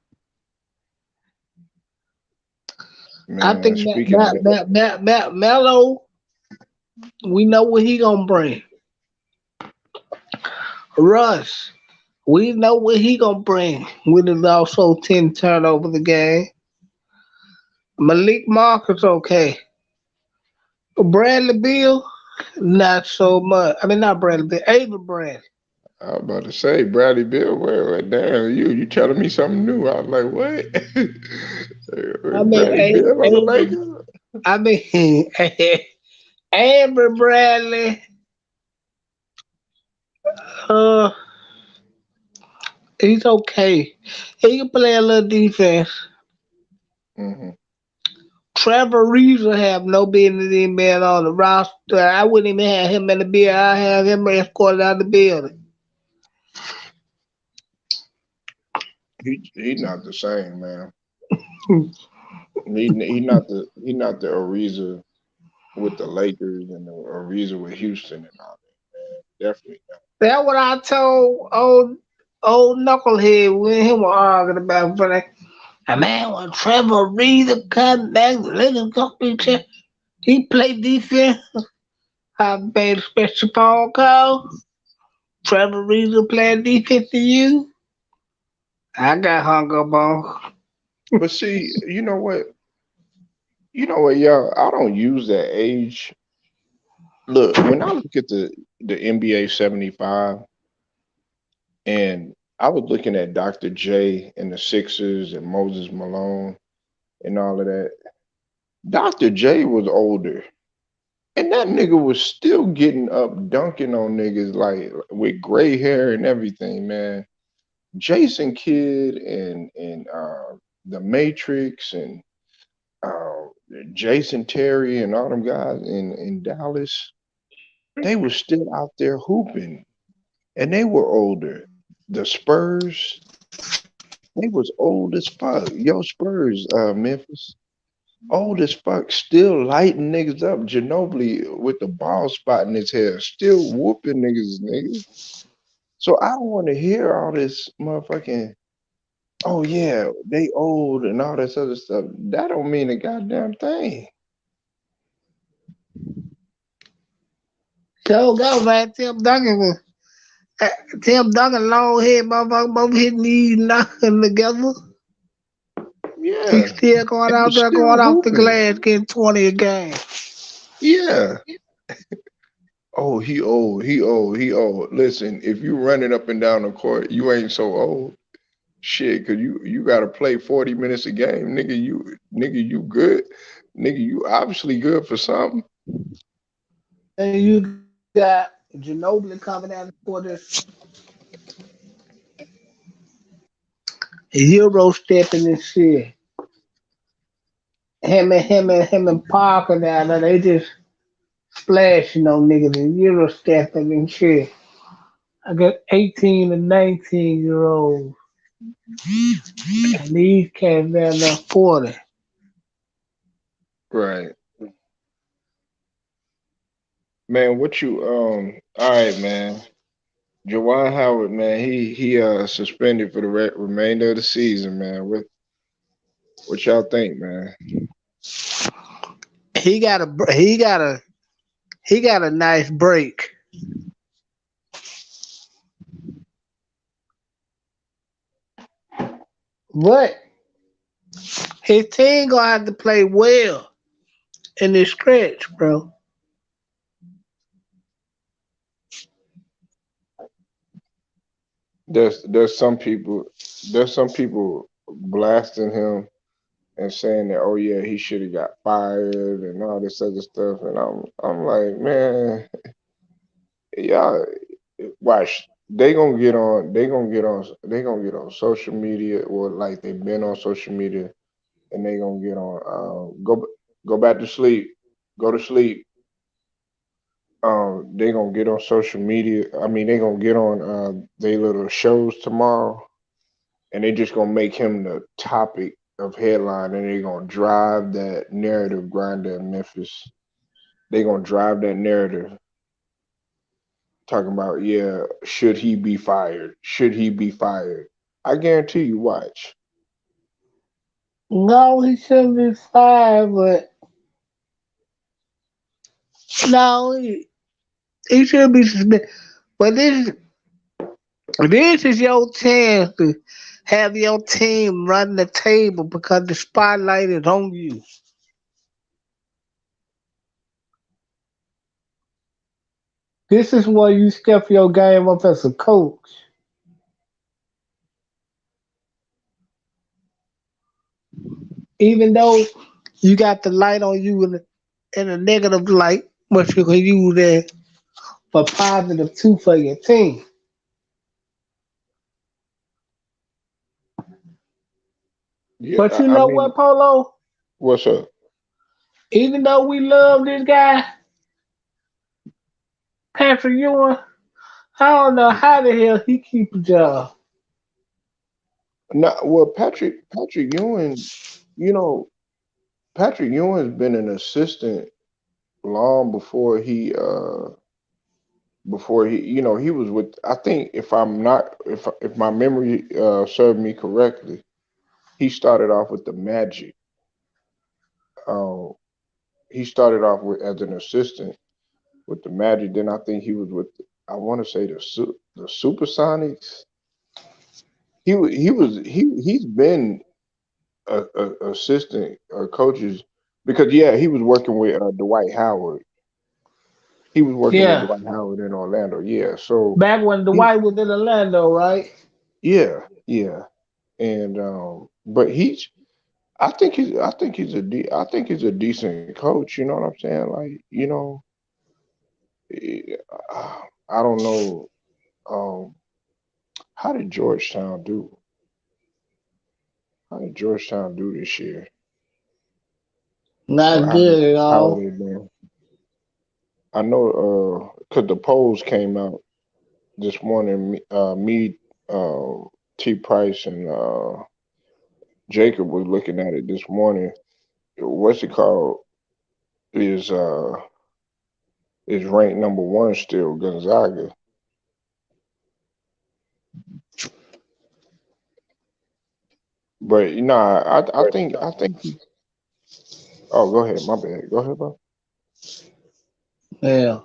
I Man, think speaking of that, Melo, we know what he gonna bring. Russ, we know what he gonna bring. With it also 10 turnovers a game. Malik Marcus, okay. Bradley Bill, not so much. I mean, not Bradley Bill, Ava Bradley. I was about to say Bradley Bill. Wait, damn, you telling me something new? I was like, what? I mean, Bradley Bill on the Avery. Lakers? I mean, Avery Bradley. Uh, he's okay. He can play a little defense. Hmm. Trevor Reeves will have no business in being on the roster. I wouldn't even have him in the building. I have him escorted out the building. He not the same, man. He not the Ariza with the Lakers and the Ariza with Houston and all that. Definitely not. That's what I told old knucklehead when him were arguing about for that. A man when Trevor Reeves come back, let him go be champ. He played defense. I made a special phone call. Trevor Reeves playing defense to you. I got hung up on. But see, y'all. I don't use that age. Look, when I look at the NBA 75, and I was looking at Dr. J and the Sixers and Moses Malone and all of that. Dr. J was older. And that nigga was still getting up dunking on niggas like with gray hair and everything, man. Jason Kidd and the Matrix and Jason Terry and all them guys in Dallas, they were still out there hooping, and they were older. The Spurs, they was old as fuck. Yo, Spurs, Memphis, old as fuck, still lighting niggas up. Ginobili with the ball spot in his hair, still whooping niggas, nigga. So I don't want to hear all this motherfucking. Oh yeah, they old and all this other stuff. That don't mean a goddamn thing. So go, man. Tim Duncan, long head, motherfucker, both his knees knocking together. He Yeah, still going and out was there, still going off the hooping. glass, getting 20 a game. Yeah. Oh, he old. He old. He old. Listen, if you running up and down the court, you ain't so old. Shit, cause you gotta play 40 minutes a game, nigga, you good, nigga, you obviously good for something. And you got Ginobili coming out for this Euro stepping and shit. Him and Parker down there, they just splashing on niggas and Euro stepping and shit. I got 18 and 19-year olds, and these cats down there 40. Right, man. What you All right, man. Jawan Howard, man. He suspended for the remainder of the season, man. What y'all think, man? He got a he got a he got a nice break. But his team gonna have to play well in this stretch, bro. There's some people blasting him and saying that, oh yeah, he should have got fired and all this other stuff, and I'm like, man, y'all watch. They gonna get on social media, or like they've been on social media, and they gonna get on. Go back to sleep. Go to sleep. They gonna get on social media. I mean, they gonna get on they little shows tomorrow, and they just gonna make him the topic of headline, and they gonna drive that narrative grinder in Memphis. They gonna drive that narrative, talking about, yeah, should he be fired? Should he be fired? I guarantee you, watch. No, he shouldn't be fired, but no, he should be suspended. But this is your chance to have your team run the table because the spotlight is on you. This is where you step your game up as a coach. Even though you got the light on you in a negative light, but you can use that for positive too for your team. Yeah, But you I know mean, what, Polo? what's up? Even though we love this guy, Patrick Ewing, I don't know how the hell he keep a job. No, well, Patrick Ewing, you know, Patrick Ewing's been an assistant long before he, he was with, I think, if I'm not if my memory served me correctly, he started off with the Magic. Um, he started off with as an assistant with the Magic. Then I think he was with, I want to say the Supersonics. He's been a assistant coaches, because yeah, he was working with Dwight Howard. He was working with Yeah. Dwight Howard in Orlando. Yeah, so Back when he, Dwight was in Orlando, right? yeah, yeah, and but I think he's a decent coach. You know what I'm saying? Like, eh, I don't know. Um, how did Georgetown do? How did Georgetown do this year? Not How good at how are all. they doing? I know, cause the polls came out this morning. Me, T. Price, and Jacob was looking at it this morning. What's it called? Is is ranked number one still Gonzaga, but you know, I think. Oh, go ahead. My bad. Go ahead, bro. Yeah.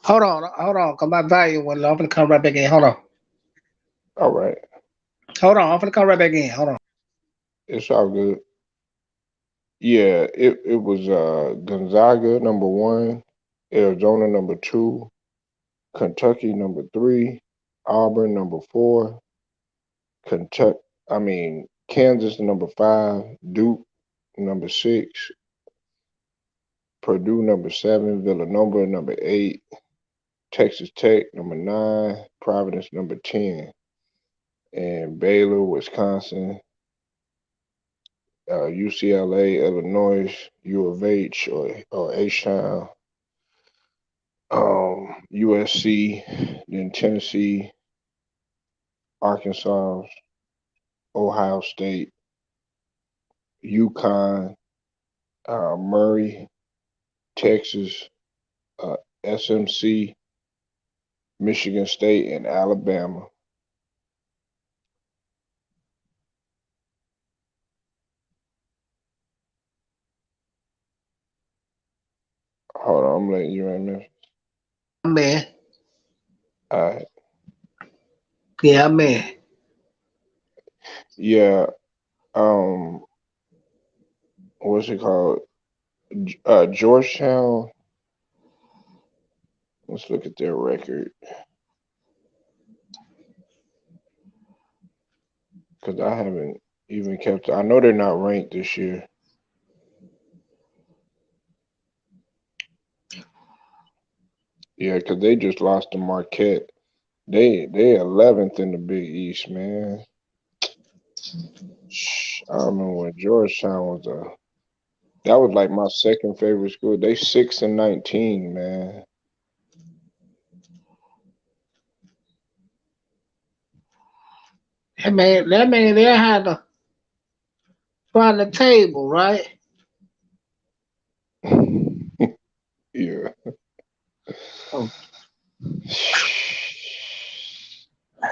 Hold on. Cause my volume went low. I'm gonna come right back in. Hold on. All right, Hold on. I'm gonna come right back in. Hold on. it's all good. Yeah, it was Gonzaga number one, Arizona number two, Kentucky number three, Auburn number four, Kentucky. I mean Kansas number five, Duke number six, Purdue number seven, Villanova number eight, Texas Tech number nine, Providence number 10, and Baylor, Wisconsin, UCLA, Illinois, U of H or H-Town, USC, then Tennessee, Arkansas, Ohio State, UConn, Murray, Texas, uh, SMC, Michigan State, and Alabama. Hold on, I'm letting you in there. Yeah, man. All right. Yeah, man. Yeah. Um, what's it called? Georgetown. Let's look at their record because I haven't even kept. I know they're not ranked this year. Yeah, because they just lost to Marquette. They 11th in the Big East, man. I remember when Georgetown was that was like my second favorite school. They 6-19, man. That man, they had to run the table, right? Yeah. Oh.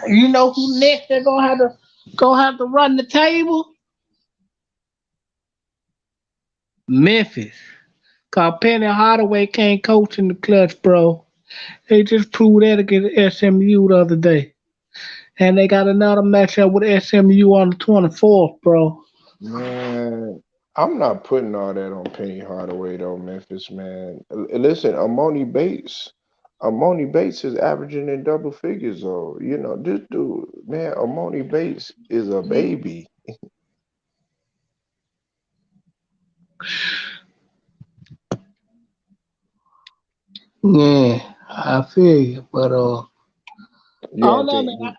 You know who next? They're gonna have to run the table. Memphis. Cause Penny Hardaway can't coach in the clutch, bro. They just proved that against SMU the other day. And they got another matchup with SMU on the 24th, bro. Man, I'm not putting all that on Penny Hardaway though, Memphis, man. Listen, Amoni Bates is averaging in double figures though. You know, this dude, man, Amoni Bates is a baby. Yeah, I feel you. But You I don't don't know, think man.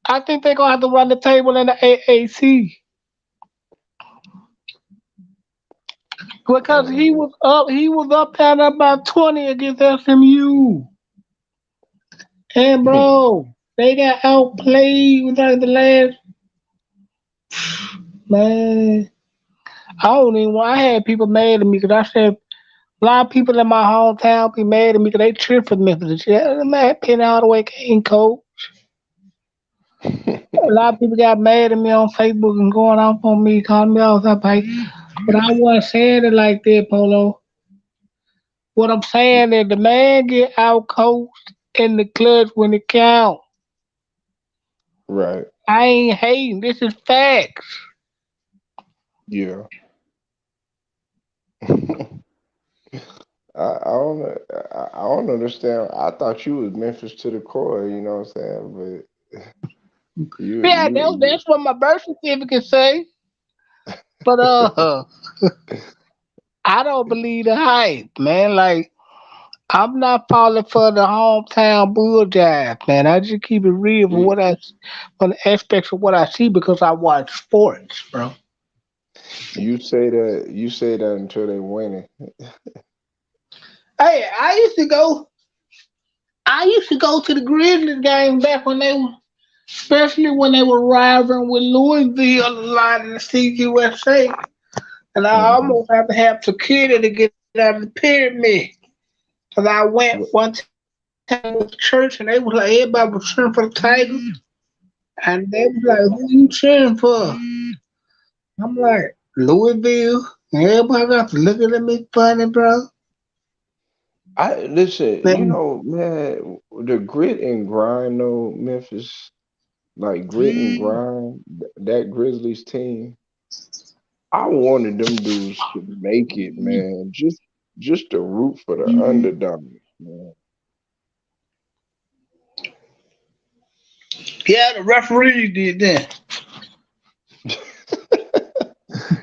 I think they're gonna have to run the table in the AAC. Because um, he was up there about 20 against SMU. And bro, they got outplayed with like the last man. I don't even want. I had people mad at me because I said a lot of people in my hometown be mad at me because they cheer for Memphis. Yeah, man, Penny Hardaway can't coach. A lot of people got mad at me on Facebook and going off on me, calling me all that, like, but I wasn't saying it like that, Polo. What I'm saying is the man get out coached in the clutch when it count. right. I ain't hating. This is facts. Yeah. I don't know. I don't understand. I thought you was Memphis to the core. You know what I'm saying? But you Yeah, you you. that's what my birth certificate say. But I don't believe the hype, man. Like I'm not falling for the hometown bull jive, man. I just keep it real you from the aspects of what I see because I watch sports, bro. You say that until they winning. Hey, I used to go to the Grizzlies game back when they were, especially when they were rivaling with Louisville a lot in the CUSA. And I Hmm. almost have to have security to get out of the pyramid. Cause I went one time with the church and they was like, everybody was cheering for the Tigers. And they was like, who you cheering for? I'm like, Louisville. And everybody got to looking at me funny, bro. I listen. Then, Man, the grit and grind though, Memphis, like grit and grind. That Grizzlies team. I wanted them dudes to make it, man. Just to root for the underdog, man. yeah, the referee did that.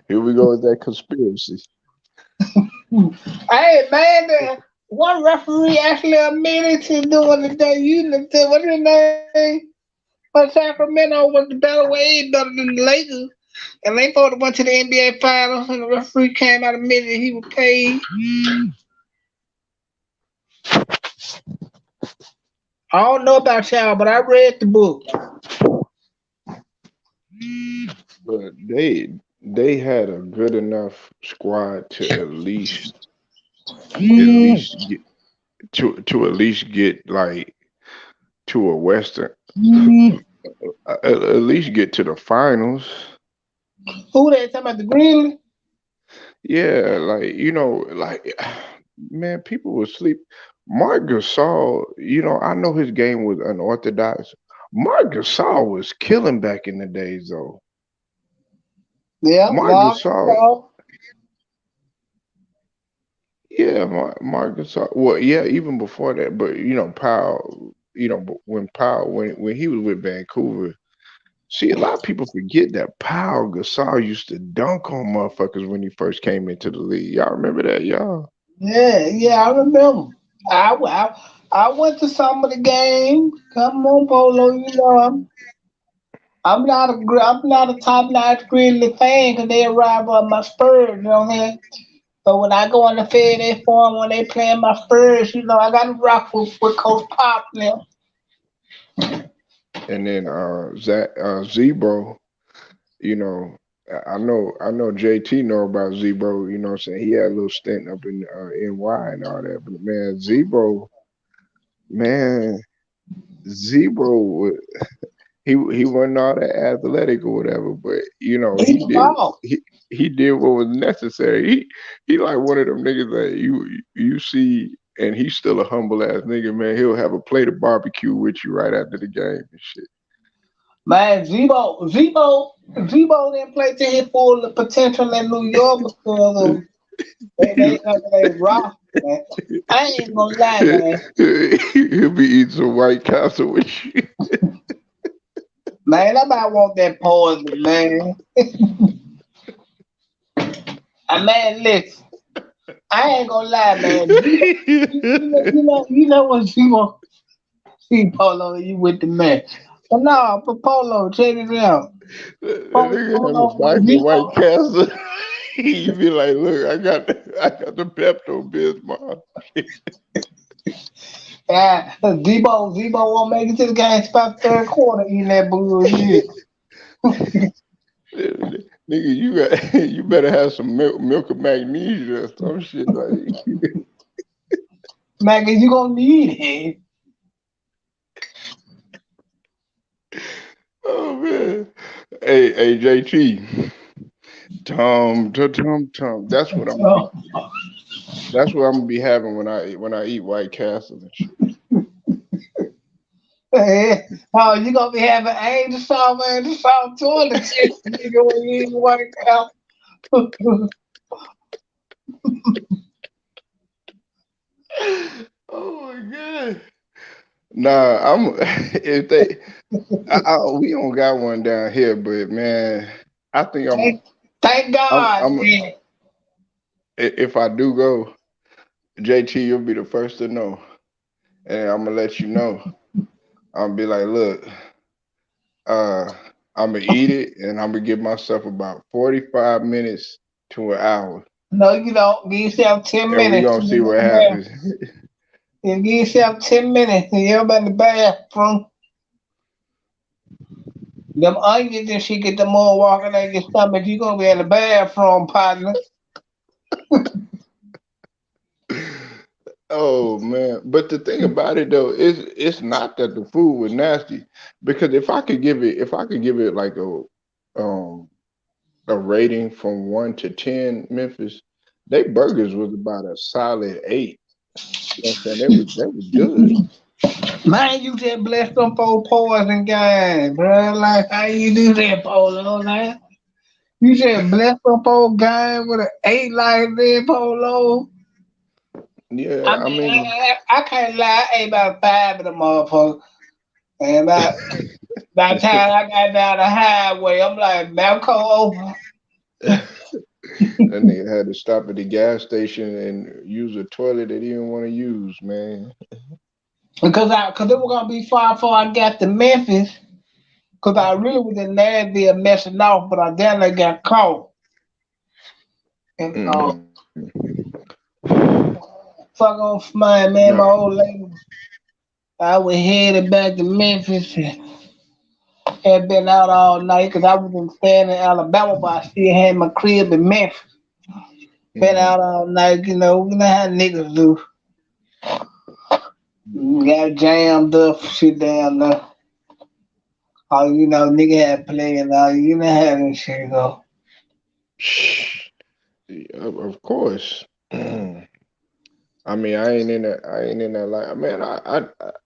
Here we go with that conspiracy. Hey, man, one referee actually admitted to doing the day. What's his name? But Sacramento was the better way better than the Lakers. And they both went to the NBA Finals, and the referee came out admitted he was paid. I don't know about y'all, but I read the book. But they had a good enough squad to at least get to at least get like to a Western, at least get to the finals. Who they talking about? The Grizzlies? Yeah, like like man, people would sleep. Mark Gasol, I know his game was unorthodox. Mark Gasol was killing back in the days, though. Yeah, Mark Mark Gasol, Gasol. yeah, Mark Gasol. Well, yeah, even before that, but Powell, but when Powell, when he was with Vancouver, see, a lot of people forget that Powell Gasol used to dunk on motherfuckers when he first came into the league. Y'all remember that, y'all? Yeah, yeah, I remember. I, I, I went to some of the games. Come on, Polo. I'm not a top notch Grizzly fan because they arrive on my Spurs. You know what I'm saying? So when I go on the fair, they form when they playing my Spurs. I got to rock with Coach Pop now. And then Zach Zebo, you know, I know JT know about Zebo. You know what I'm saying? He had a little stint up in NY and all that, but man, Zebo, he wasn't all that athletic or whatever, but He can ball. he did what was necessary. He like one of them niggas that you see, and he's still a humble ass nigga, man. He'll have a plate of barbecue with you right after the game and shit. Man, Zebo didn't play to his full potential in New York because of they roster, man. I ain't gonna lie, man. He'll be eating some White Castle with you. Man, nobody want that poison, man. Man, listen, I ain't gonna lie, man. You know what Zebo see Polo, you with the man. But no, but Polo, check it out. That nigga have a Polo, when box of White Zebo, Castle. You be like, look, I got the Pepto Bismol. Zebo won't make it to the game. It's about third quarter eating that bullshit. Nigga, you better have some milk of magnesia or some shit like. Man, 'cause you gonna need it. Oh man. Hey, JT. Tom. Oh, That's what I'm gonna be having when I eat White Castle and shit. oh, you gonna be having angel salt, man, the salt toilet shit, nigga, when you eat White Castle. Oh my god. Nah, I'm if they we don't got one down here, but man, I think Thank God, I'm man. if I do go, JT, you'll be the first to know, and I'm gonna let you know. I'll be like, look, uh, I'm gonna eat it, and I'm gonna give myself about 45 minutes to an hour, No, you don't. Give yourself 10 and we minutes. gonna You see go what in there. happens. You give yourself 10 minutes and you're in the bathroom. Them onions and she get the more walking out your stomach. You gonna be in the bathroom, partner. Oh man! But the thing about it though is, it's not that the food was nasty, because if I could give it like um a rating from 1 to 10, Memphis, they burgers was about a solid 8. You know what I'm saying? They was good. Man, you just blessed them for poison guys, bro. Like how you do that, Polo? Like you just blessed them for guy with an 8 like that, Polo. I Yeah, I mean, mean, I can't lie. I ate about 5 of them motherfuckers. And by the time I got down the highway, I'm like, Malco over. that nigga had to stop at the gas station and use a toilet that he didn't want to use, man. Cause it was gonna be far before I got to Memphis. Cause I really was in Nashville messing off, but I damn near got caught. And Hmm. fuck off my man, No, my old lady. I was headed back to Memphis and had been out all night because I was in staying in Alabama, but I still had my crib in Memphis. Been hmm out all night, you know how niggas do. Got jammed up, shit down there. Oh, nigga had playing out. You know how this shit go. of course. I mean, I ain't in that like, man.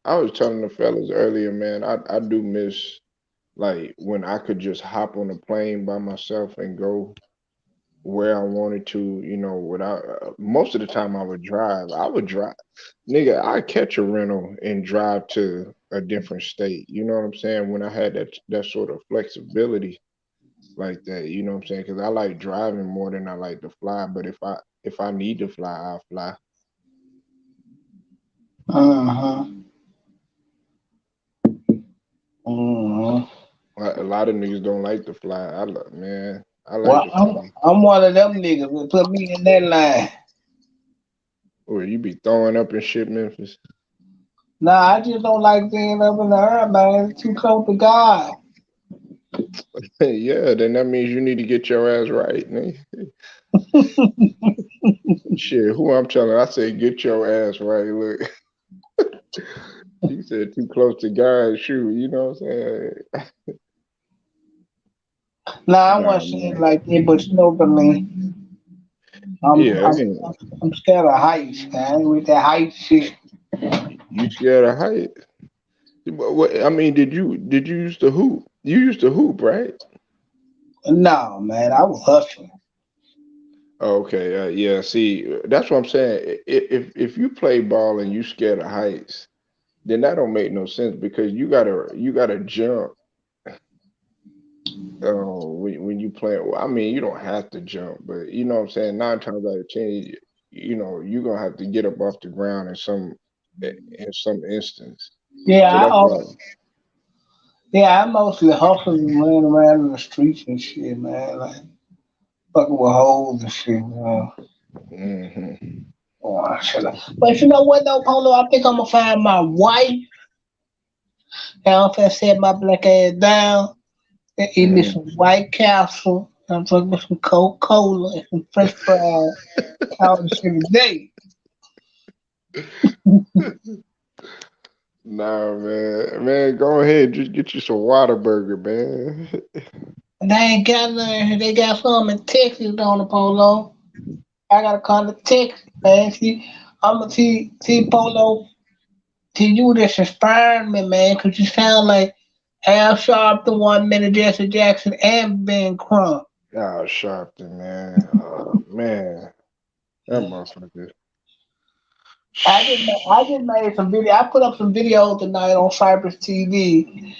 I was telling the fellas earlier, man. I do miss like when I could just hop on a plane by myself and go where I wanted to, without. Most of the time, I would drive. Nigga. I catch a rental and drive to a different state. You know what I'm saying? When I had that sort of flexibility like that, you know what I'm saying? Because I like driving more than I like to fly. But if I need to fly, I'll fly. Uh-huh. Uh-huh. A lot of niggas don't like to fly. Man, I like Well, to I'm, fly. I'm one of them niggas that put me in that line. Or you be throwing up and shit, Memphis. Nah, I just don't like being up in the air, man. It's too close to God. Yeah, then that means you need to get your ass right, man. Shit, who I'm telling, I say get your ass right. Look, you said too close to God. Shoot, you know what I'm saying? Nah, I Nah, wasn't saying man. like that, but what I mean. I'm, Yeah, I I'm, mean, I'm scared of heights, man. With that height shit. you scared of height? I mean, did you used to hoop? You used to hoop, right? No, man, I was hustling. Okay, yeah. See, that's what I'm saying. If you play ball and you scared of heights, then that don't make no sense because you gotta jump. When you play, well, I mean, you don't have to jump, but you know what I'm saying. 9 times out of 10, you're gonna have to get up off the ground in some instance. Yeah, So that's why. I mostly hustled and ran around in the streets and shit, man. Like fucking with hoes and shit, man. Hmm. Oh, shit. But you know what though, Polo? I think I'm gonna find my wife and I'm gonna set my black ass down and eat me some Hmm. White Castle and drink me some Coca Cola and some French fries. Call the shit a day. Nah, man, go ahead, just get you some Whataburger, man. And they ain't got none. They got some in Texas on the Polo. I gotta call the Texas, man. See, I'm gonna see Polo. See, you just inspired me, man, 'cause you sound like Al Sharpton, 1 minute Jesse Jackson, and Ben Crump. Oh, Sharpton, man. Oh, man, that motherfucker. I just made some video. I put up some videos tonight on Cypress TV,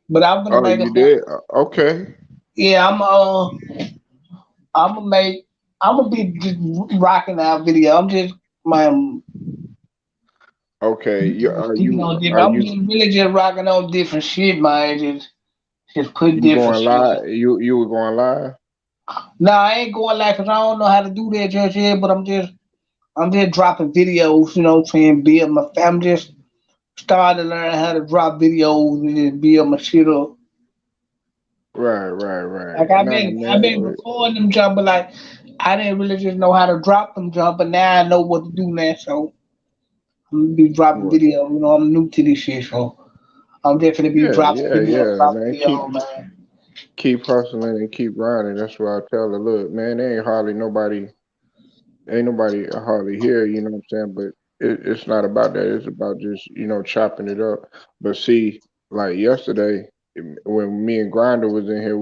but I'm gonna Oh, make you a did? Okay. yeah. I'm gonna make I'm gonna be just rocking out video. I'm just my Okay. You are speaking you on different. are I'm you just really just rocking on different shit, man. Just Just put You different going shit. live? You were going live? Nah, I ain't going like 'cause I don't know how to do that just yet, but I'm just dropping videos, you know what I'm saying, build my I'm just starting to learn how to drop videos and just build my shit up. Right, right, right. Like I've Nah, been I've been man. recording them jump, but like I didn't really just know how to drop them jump, but now I know what to do now, so I'm gonna be dropping Right. video. You know, I'm new to this shit, so I'm definitely be Yeah, dropping yeah, video, yeah, dropping man. video, man. Keep hustling and keep grinding. That's what I tell her. Look, man, ain't nobody hardly here. You know what I'm saying? But it's not about that. It's about just chopping it up. But see, like yesterday, when me and Grinder was in here,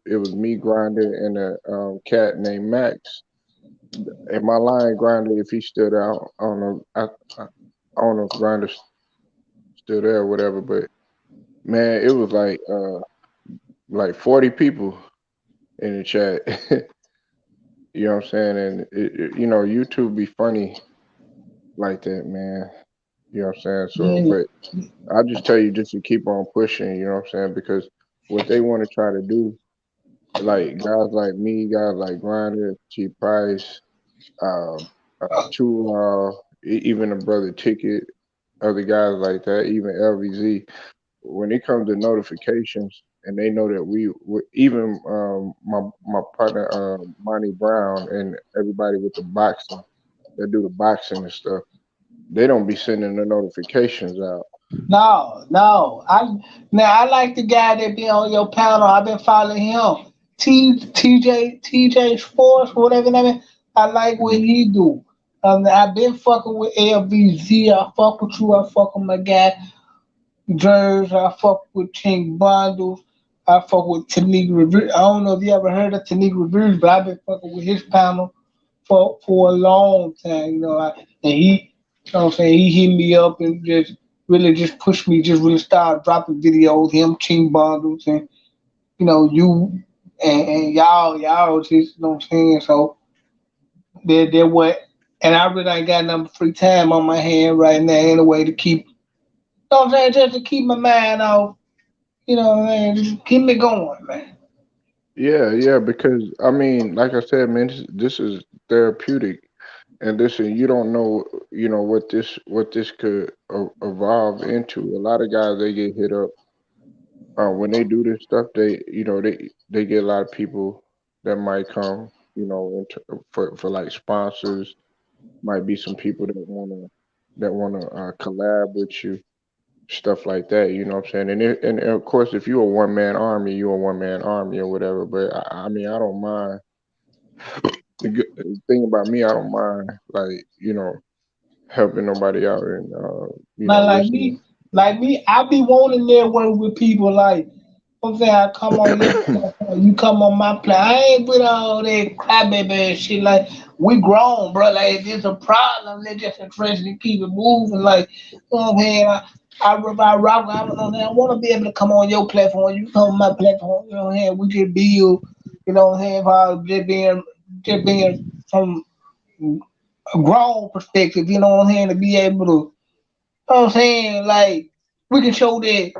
it was me, Grinder, and a cat named Max. And my line Grinder, if he stood out, I don't know. I don't know if Grinder's still there or whatever. But man, it was like 40 people in the chat. You know what I'm saying? And YouTube be funny like that, man. You know what I'm saying? So, Yeah. but I just tell you just to keep on pushing. You know what I'm saying? Because what they want to try to do, like guys like me, guys like Grinder, T Price, Two, even a brother Ticket, other guys like that, even LVZ. When it comes to notifications, and they know that even my partner Monty Brown and everybody with the boxing that do the boxing and stuff, they don't be sending the notifications out. No, no. I like the guy that be on your panel. I've been following him. TJ Sports, whatever that is. I like what Mhm. he do. I've been fucking with LVZ. I fuck with you. I fuck with my guy Jers. I fuck with King Bundles. I fuck with Tanique Revere. I don't know if you ever heard of Tanique Revere, but I've been fucking with his panel for a long time. And he, you know what I'm saying, he hit me up and just really just pushed me, just really started dropping videos. Him, King Bundles, and you and y'all just, you know what I'm saying. So they're what, and I really ain't got no free time on my hand right now anyway to keep, you know what I'm saying, just to keep my mind off. You know what I'm saying, just keep me going, man. Yeah, yeah, because I mean, like I said, man, this is therapeutic. And listen, you don't know, what this could evolve into. A lot of guys they get hit up when they do this stuff. They get a lot of people that might come, for like sponsors. Might be some people that wanna collab with you, stuff like that. You know what I'm saying? And of course, if you're a one man army, you're a one man army or whatever. But I mean, I don't mind. The thing about me, I don't mind, like, helping nobody out and Man, listening. like me, I be wanting to network with people like, I'm saying, I come on your platform, you come on my platform. I ain't with all that crybaby and shit. Like, we grown, bro. Like, if there's a problem, let's just address it and keep it moving. Like, you know what I'm saying? I rock, I want to be able to come on your platform. You come on my platform. You know what I'm saying? We just build, you know what I'm saying? How just being from a grown perspective, you know what I'm saying? To be able to, you know what I'm saying? Like, we can show that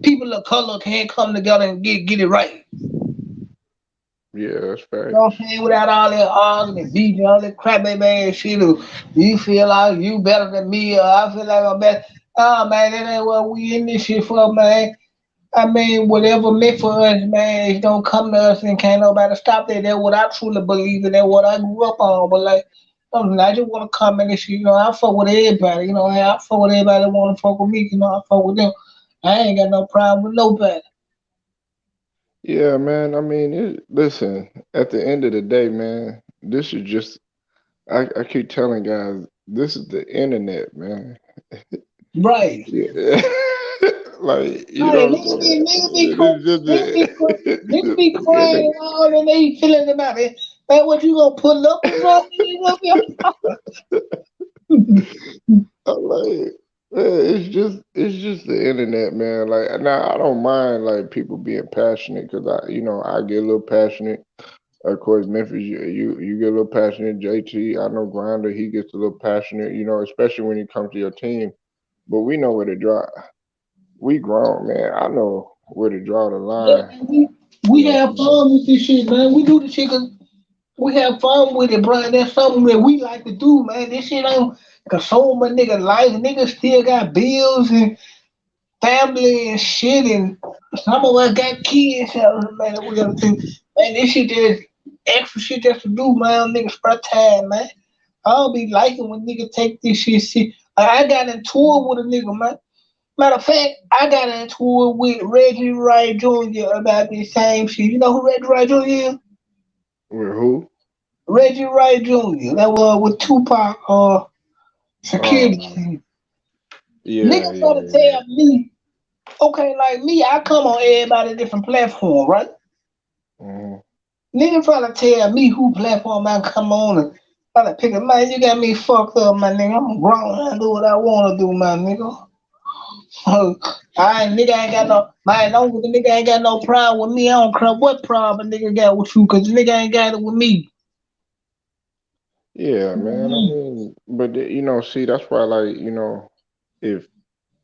people of color can come together and get it right. Yeah, that's You know what facts. I'm saying? Without all that arguing, beating, all that crap ass shit. Or you feel like you better than me, or I feel like I'm better. Oh man, that ain't what we in this shit for, man. I mean, whatever meant for us, man, it don't come to us and can't nobody stop that. That's what I truly believe in. That's what I grew up on. But like, I just want to come in this shit. I fuck with everybody. I fuck with everybody that want to fuck with me. I fuck with them. I ain't got no problem with nobody. Yeah, man. I mean, listen. At the end of the day, man, this is just. I keep telling guys, this is the internet, man. Right. Yeah. Like, you Right, know what I'm saying? It is just nigga be the crying and internet. all and they feelings about it. Man, what you gonna pull up or something? You gonna I'm like, man, it's just the internet, man. Like, now I don't mind like people being passionate because I get a little passionate. Of course, Memphis, you get a little passionate. JT, I know Grinder, he gets a little passionate. Especially when it comes to your team. But we know where to draw. We grown, man. I know. where to draw the Yeah, line. man, we You know what have I'm saying? fun with this shit, man. We do this shit 'cause we have fun with it, bro. That's something that we like to do, man. This shit ain't consume a nigga life. Niggas still got bills and family and shit, and some of us got kids. Man, we gotta think, man, this shit is extra shit just to do, man. Niggas spare time, man. I don't be liking when niggas take this shit. See, I got into it with a nigga, man. Matter of fact, I got into it with Reggie Wright Jr. about this same shit. You know who Reggie Wright Jr. is? With who? Reggie Wright Jr. That was with Tupac Um, security. yeah, Niggas try to yeah, tell me, okay, like me, I come on everybody different platform, right? yeah. Niggas try to tell me who platform I come on and try to pick a man. You got me fucked up, my nigga. I'm grown. I do what I want to do, my nigga. I ain't nigga ain't got no my long the nigga ain't got no problem with me. I don't care what problem a nigga got with you, cause the nigga ain't got it with me. Yeah, man. I Mhm. mean, but see, that's why, like, if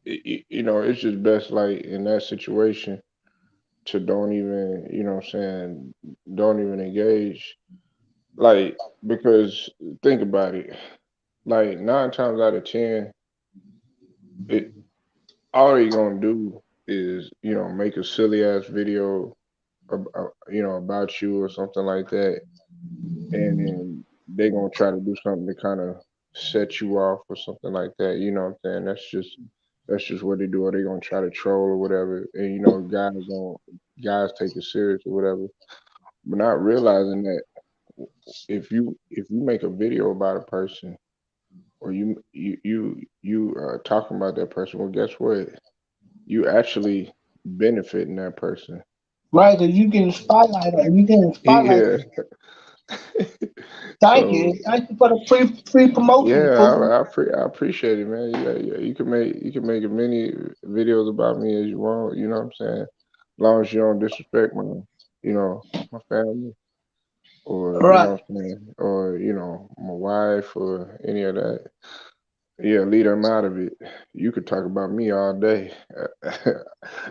it's just best, like, in that situation to don't even, what I'm saying, don't even engage, like, because think about it, like 9 times out of 10, it all you gonna do is, make a silly ass video, about you or something like that, and then they gonna try to do something to kind of set you off or something like that. You know what I'm saying? That's just what they do. Or they gonna try to troll or whatever. And guys take it serious or whatever, but not realizing that if you make a video about a person or you talking about that person, well, guess what? You actually benefiting that person. Right, cause you getting spotlight on you getting spotlight. Yeah. Thank So you. Thank you for the free promotion, yeah, fool. I appreciate it, man. Yeah, yeah. You can make as many videos about me as you want. You know what I'm saying? As long as you don't disrespect my family, or Right. what I'm saying, or my wife or any of that. Yeah, leave them out of it. You could talk about me all day.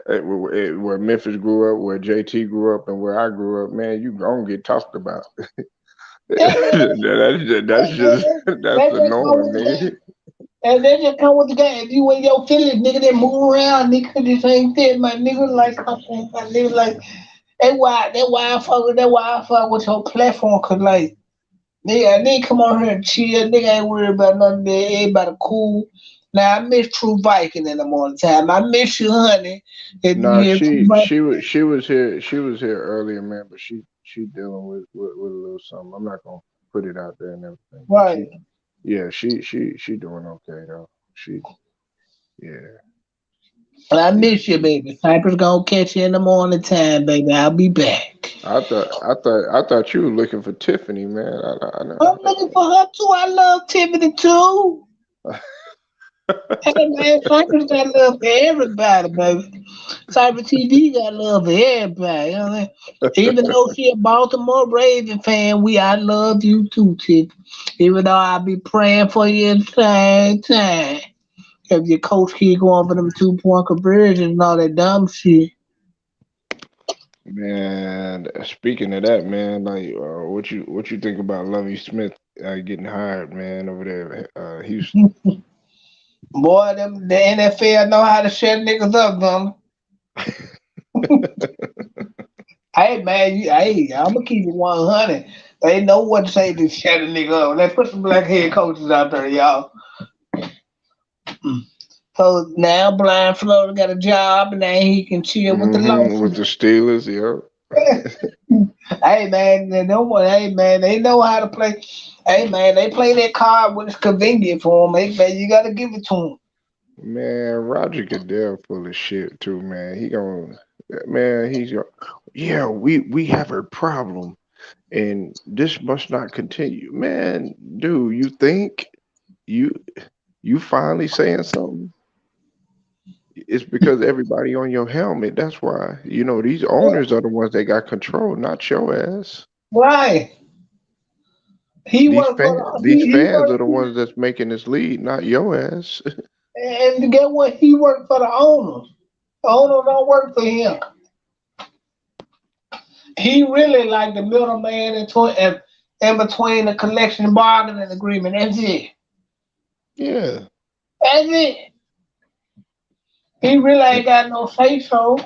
Where Memphis grew up, where JT grew up, and where I grew up, man, you gonna get talked about. Yeah, man. That's just that's That the just come norm, with the nigga. game. And that just come with the game. If you in your feelings, nigga, that move around, nigga, this ain't that, my nigga. Like, I'm saying, my nigga, like, that's why I fuck with your platform, cause like, nigga come on here and chill. Nigga ain't worried about nothing. There. Everybody cool. Now I miss True Viking in the morning time. I miss you, honey. And No, yeah, True Viking. she was here earlier, man, but she dealing with a little something. I'm not gonna put it out there and everything, but Right. she doing okay though. She yeah. I Yeah, miss you, baby. Cypress gonna catch you in the morning time, baby. I'll be back. I thought you were looking for Tiffany, man. I I'm looking for her too. I love Tiffany too. Hey man, Cypress got love for everybody, baby. Cyber TV got love for everybody. You know what I mean? Even though she a Baltimore Raven fan, I love you too, Tiff. Even though I be praying for you at the same time. If your coach keep going for them 2-point conversions and all that dumb shit. Man, speaking of that, man, like, what you think about Lovey Smith getting hired, man, over there, Houston? Boy, the NFL know how to shut niggas up, them. Hey man, I'm gonna keep it 100. They know what to say to shut a nigga up. Let's put some black head coaches out there, y'all. So now Blind Florida got a job and now he can chill with the With lawsuit. the Steelers, yo. Hey man, they know what. Hey man, they know how to play. Hey man, they play that card when it's convenient for them. Hey man, you gotta give it to them. Man, Roger Goodell full of shit too, man. He's going, yeah, we have a problem and this must not continue. Man, dude, you think you you finally saying something? It's because everybody on your helmet. That's why. These owners are the ones that got control, not your ass. Right. He These worked for fans, the these he fans are worked the ones that's making this lead, not your ass. and get what he worked for the owners. Owner don't work for him. He really like the middleman in between the collection bargaining agreement. That's it. Yeah. That's it. He really ain't got no say so.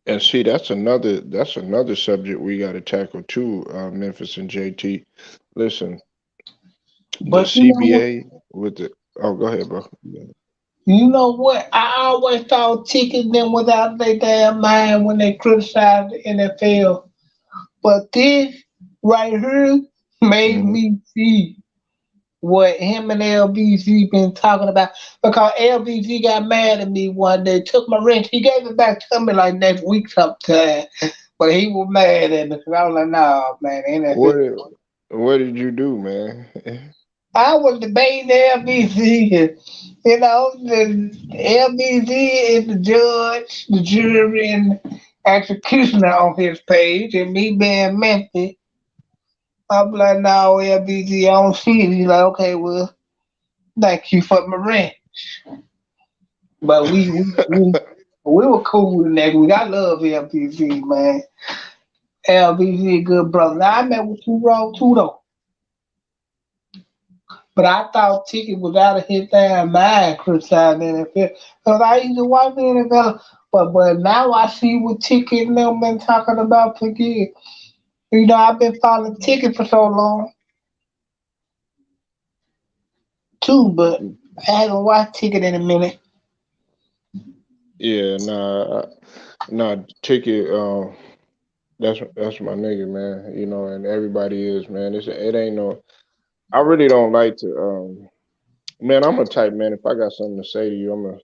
And see, that's another subject we got to tackle too, Memphis and JT. Listen, the But you know what? CBA with the oh, go ahead, bro. Yeah. You know what? I always thought tickets them was out of their damn mind when they criticized the NFL. But this right here made Mhm. me see what him and LBZ been talking about. Because LBZ got mad at me one day, took my wrench. He gave it back to me like next week sometime. But he was mad at me because I was like, nah, man, What NFL. did, what did you do, man? I was debating the LBZ. You know, the LBZ is the judge, the jury, and executioner on his page, and me being Memphis. I'm like, no, LBZ, I don't see it. He's like, okay, well, thank you for my rent. But we were cool next week. I love LBZ, man. LBZ, good brother. Now, I met with Two Road too, though. But I thought Ticket was out of his damn mind criticizing the NFL. Because I used to watch the NFL. But now I see what Ticket and them been talking about forget. You know, I've been following Ticket for so long, too, but I haven't watched Ticket in a minute. Yeah, nah, ticket. That's my nigga, man. You know, and everybody is, man. It ain't no. I really don't like to. Man, I'm a type man. If I got something to say to you, I'm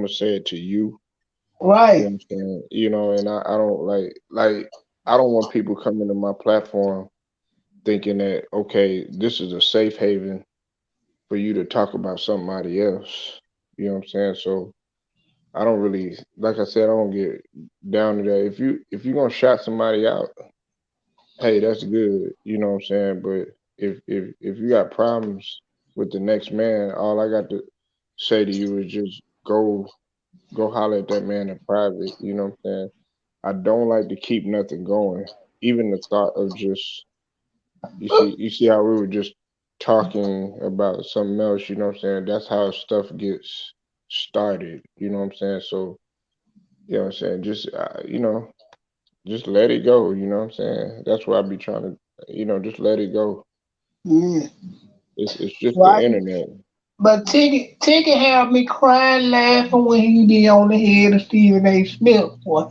gonna say it to you. You know Right. what I'm saying? You know, and I don't like I don't want people coming to my platform thinking that okay, this is a safe haven for you to talk about somebody else. You know what I'm saying? So I don't really, like I said, I don't get down to that. If you're gonna shout somebody out, hey, that's good. You know what I'm saying? But if you got problems with the next man, all I got to say to you is just go holler at that man in private. You know what I'm saying? I don't like to keep nothing going. Even the thought of just you see how we were just talking about something else, you know what I'm saying? That's how stuff gets started, you know what I'm saying? So, you know what I'm saying? Just just let it go, you know what I'm saying? That's what I be trying to, just let it go. Yeah. It's just the Right. internet. But Ticket had me crying laughing when he be on the head of Stephen A. Smith. Boy,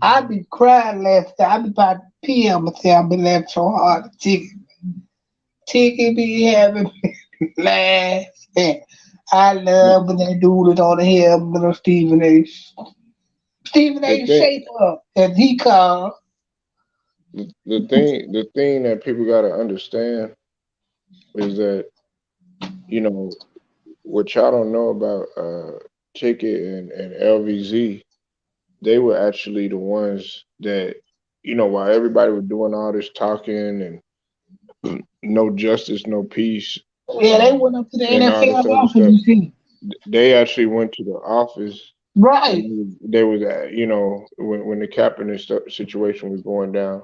I be crying laughing. I be about to pee on myself. I be laughing so hard. Ticket be having me laughing. I The, love when that dude is on the head of Stephen the A. thing Shaper, as he called. the thing that people got to understand is that, you know, what y'all don't know about Ticket and LVZ, they were actually the ones that, while everybody was doing all this talking and no justice, no peace, Yeah, they um, went up to the and all NFL this other office, stuff, you see. they actually went to the office and Right. they was at, when the Kaepernick situation was going down,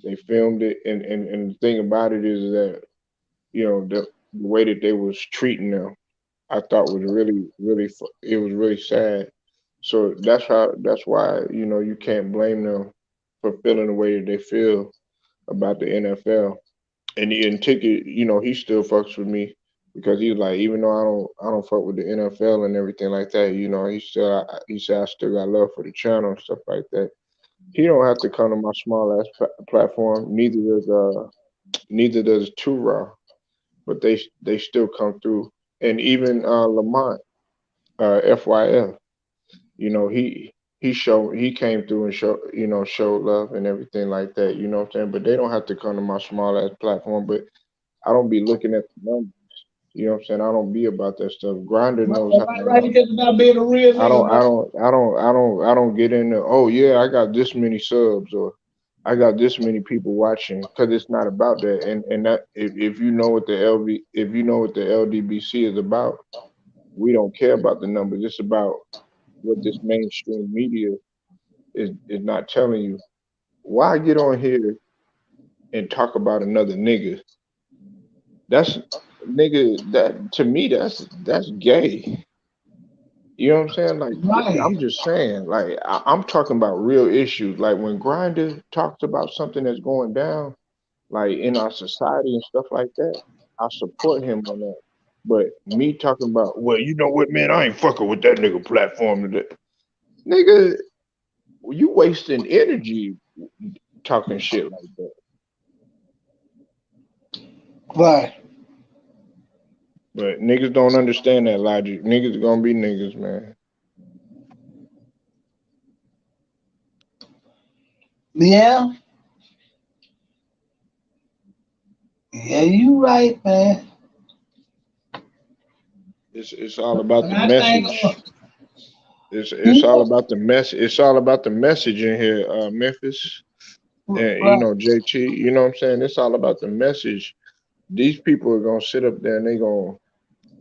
they filmed it, and the thing about it is that, the way that they was treating them, I thought was really, really, it was really sad. So that's why, you can't blame them for feeling the way that they feel about the NFL. And Ticket, he still fucks with me because he's like, even though I don't fuck with the NFL and everything like that, he said I still got love for the channel and stuff like that. He don't have to come to my small ass platform. Neither does Two Raw, but they still come through. And even Lamont, FYF, he came through and showed love and everything like that. You know what I'm saying? But they don't have to come to my small ass platform. But I don't be looking at the numbers. You know what I'm saying? I don't be about that stuff. Grinder Right, knows how right, I right. am. It's just about being a real I nigga, don't, I man. don't, I don't, I don't, I don't get into. Oh yeah, I got this many subs, or I got this many people watching, because it's not about that. And that if you know what the LDBC is about, we don't care about the numbers. It's about what this mainstream media is not telling you. Why get on here and talk about another nigga? That's nigga. That to me, that's gay. You know what I'm saying? Like Right. I'm just saying. Like I'm talking about real issues. Like when Grinder talks about something that's going down, like in our society and stuff like that, I support him on that. But me talking about, well, you know what, man, I ain't fucking with that nigga platform today. Nigga, you wasting energy talking shit like that. Right. But niggas don't understand that logic. Niggas gonna be niggas, man. Yeah. Yeah, you right, man. It's all about But the I think, message. It's you all know, about the mess. It's all about the message in here, Memphis, and right. JT. You know what I'm saying? It's all about the message. These people are gonna sit up there and they gonna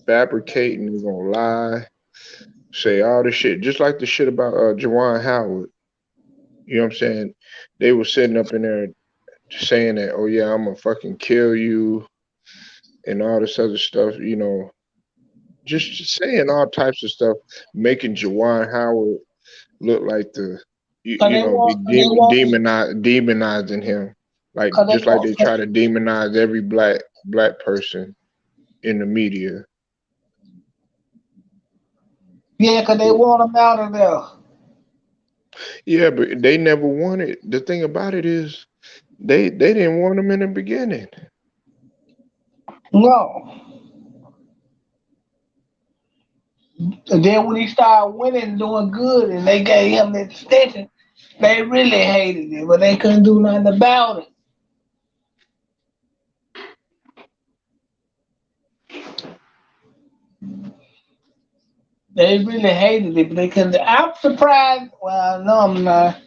fabricate and they gonna lie, say all this shit, just like the shit about Jawan Howard. You know what I'm saying? They were sitting up in there saying that, oh yeah, I'm gonna fucking kill you and all this other stuff. Just saying all types of stuff, making Jawan Howard look like Cause they they want, cause they want, demonizing him, like cause they just like they want, try to demonize every black person in the media. yeah, cause they But want them out of there. yeah, but they never wanted. The thing about it is, they didn't want him in the beginning. No. And then when he started winning and doing good and they gave him the extension, they really hated it, but they couldn't do nothing about it. They really hated it, but they couldn't. I'm surprised. Well, no, I'm not.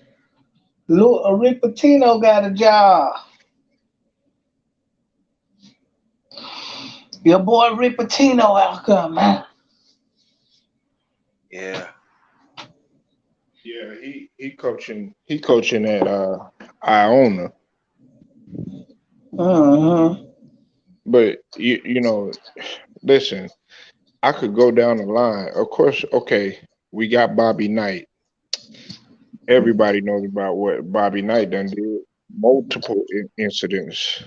Rick Pitino got a job. Your boy Rick Pitino out there, man. Yeah. Yeah, he coaching at Iona. Uh-huh. But listen, I could go down the line. Of course, okay, we got Bobby Knight. Everybody knows about what Bobby Knight done did. Multiple incidents,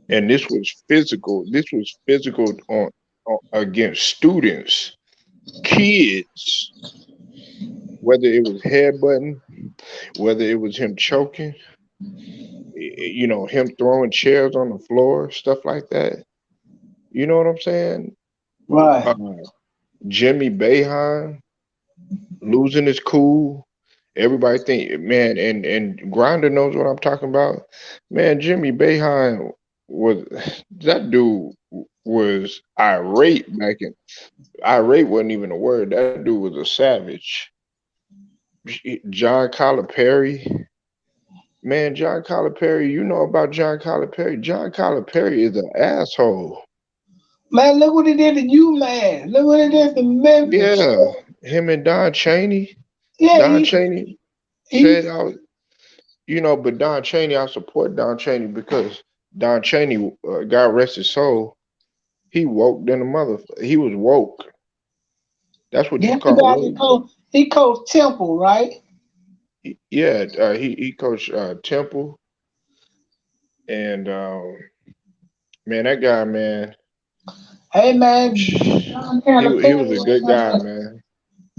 and this was physical. This was physical on against students, kids. Whether it was headbutting, whether it was him choking, him throwing chairs on the floor, stuff like that. You know what I'm saying? Right. Uh, Jimmy Boeheim losing his cool. Everybody think, man, and Grinder knows what I'm talking about. Man, Jimmy Boeheim was that dude was irate back in. Irate wasn't even a word. That dude was a savage. John Calipari, man, John Calipari. You know about John Calipari? John Calipari is an asshole. Man, look what he did to you, man. Look what he did to Memphis. Yeah, him and Don Chaney. Yeah, Don Chaney he, said I was, but Don Chaney, I support Don Chaney because Don Chaney, God rest his soul, he woke than a mother. He was woke. That's what you yeah, the call guy woke. he coached Temple, right? Yeah, he coached Temple, and man, that guy, man, Hey, man, John he was Calipari a ain't good nothing guy, but man.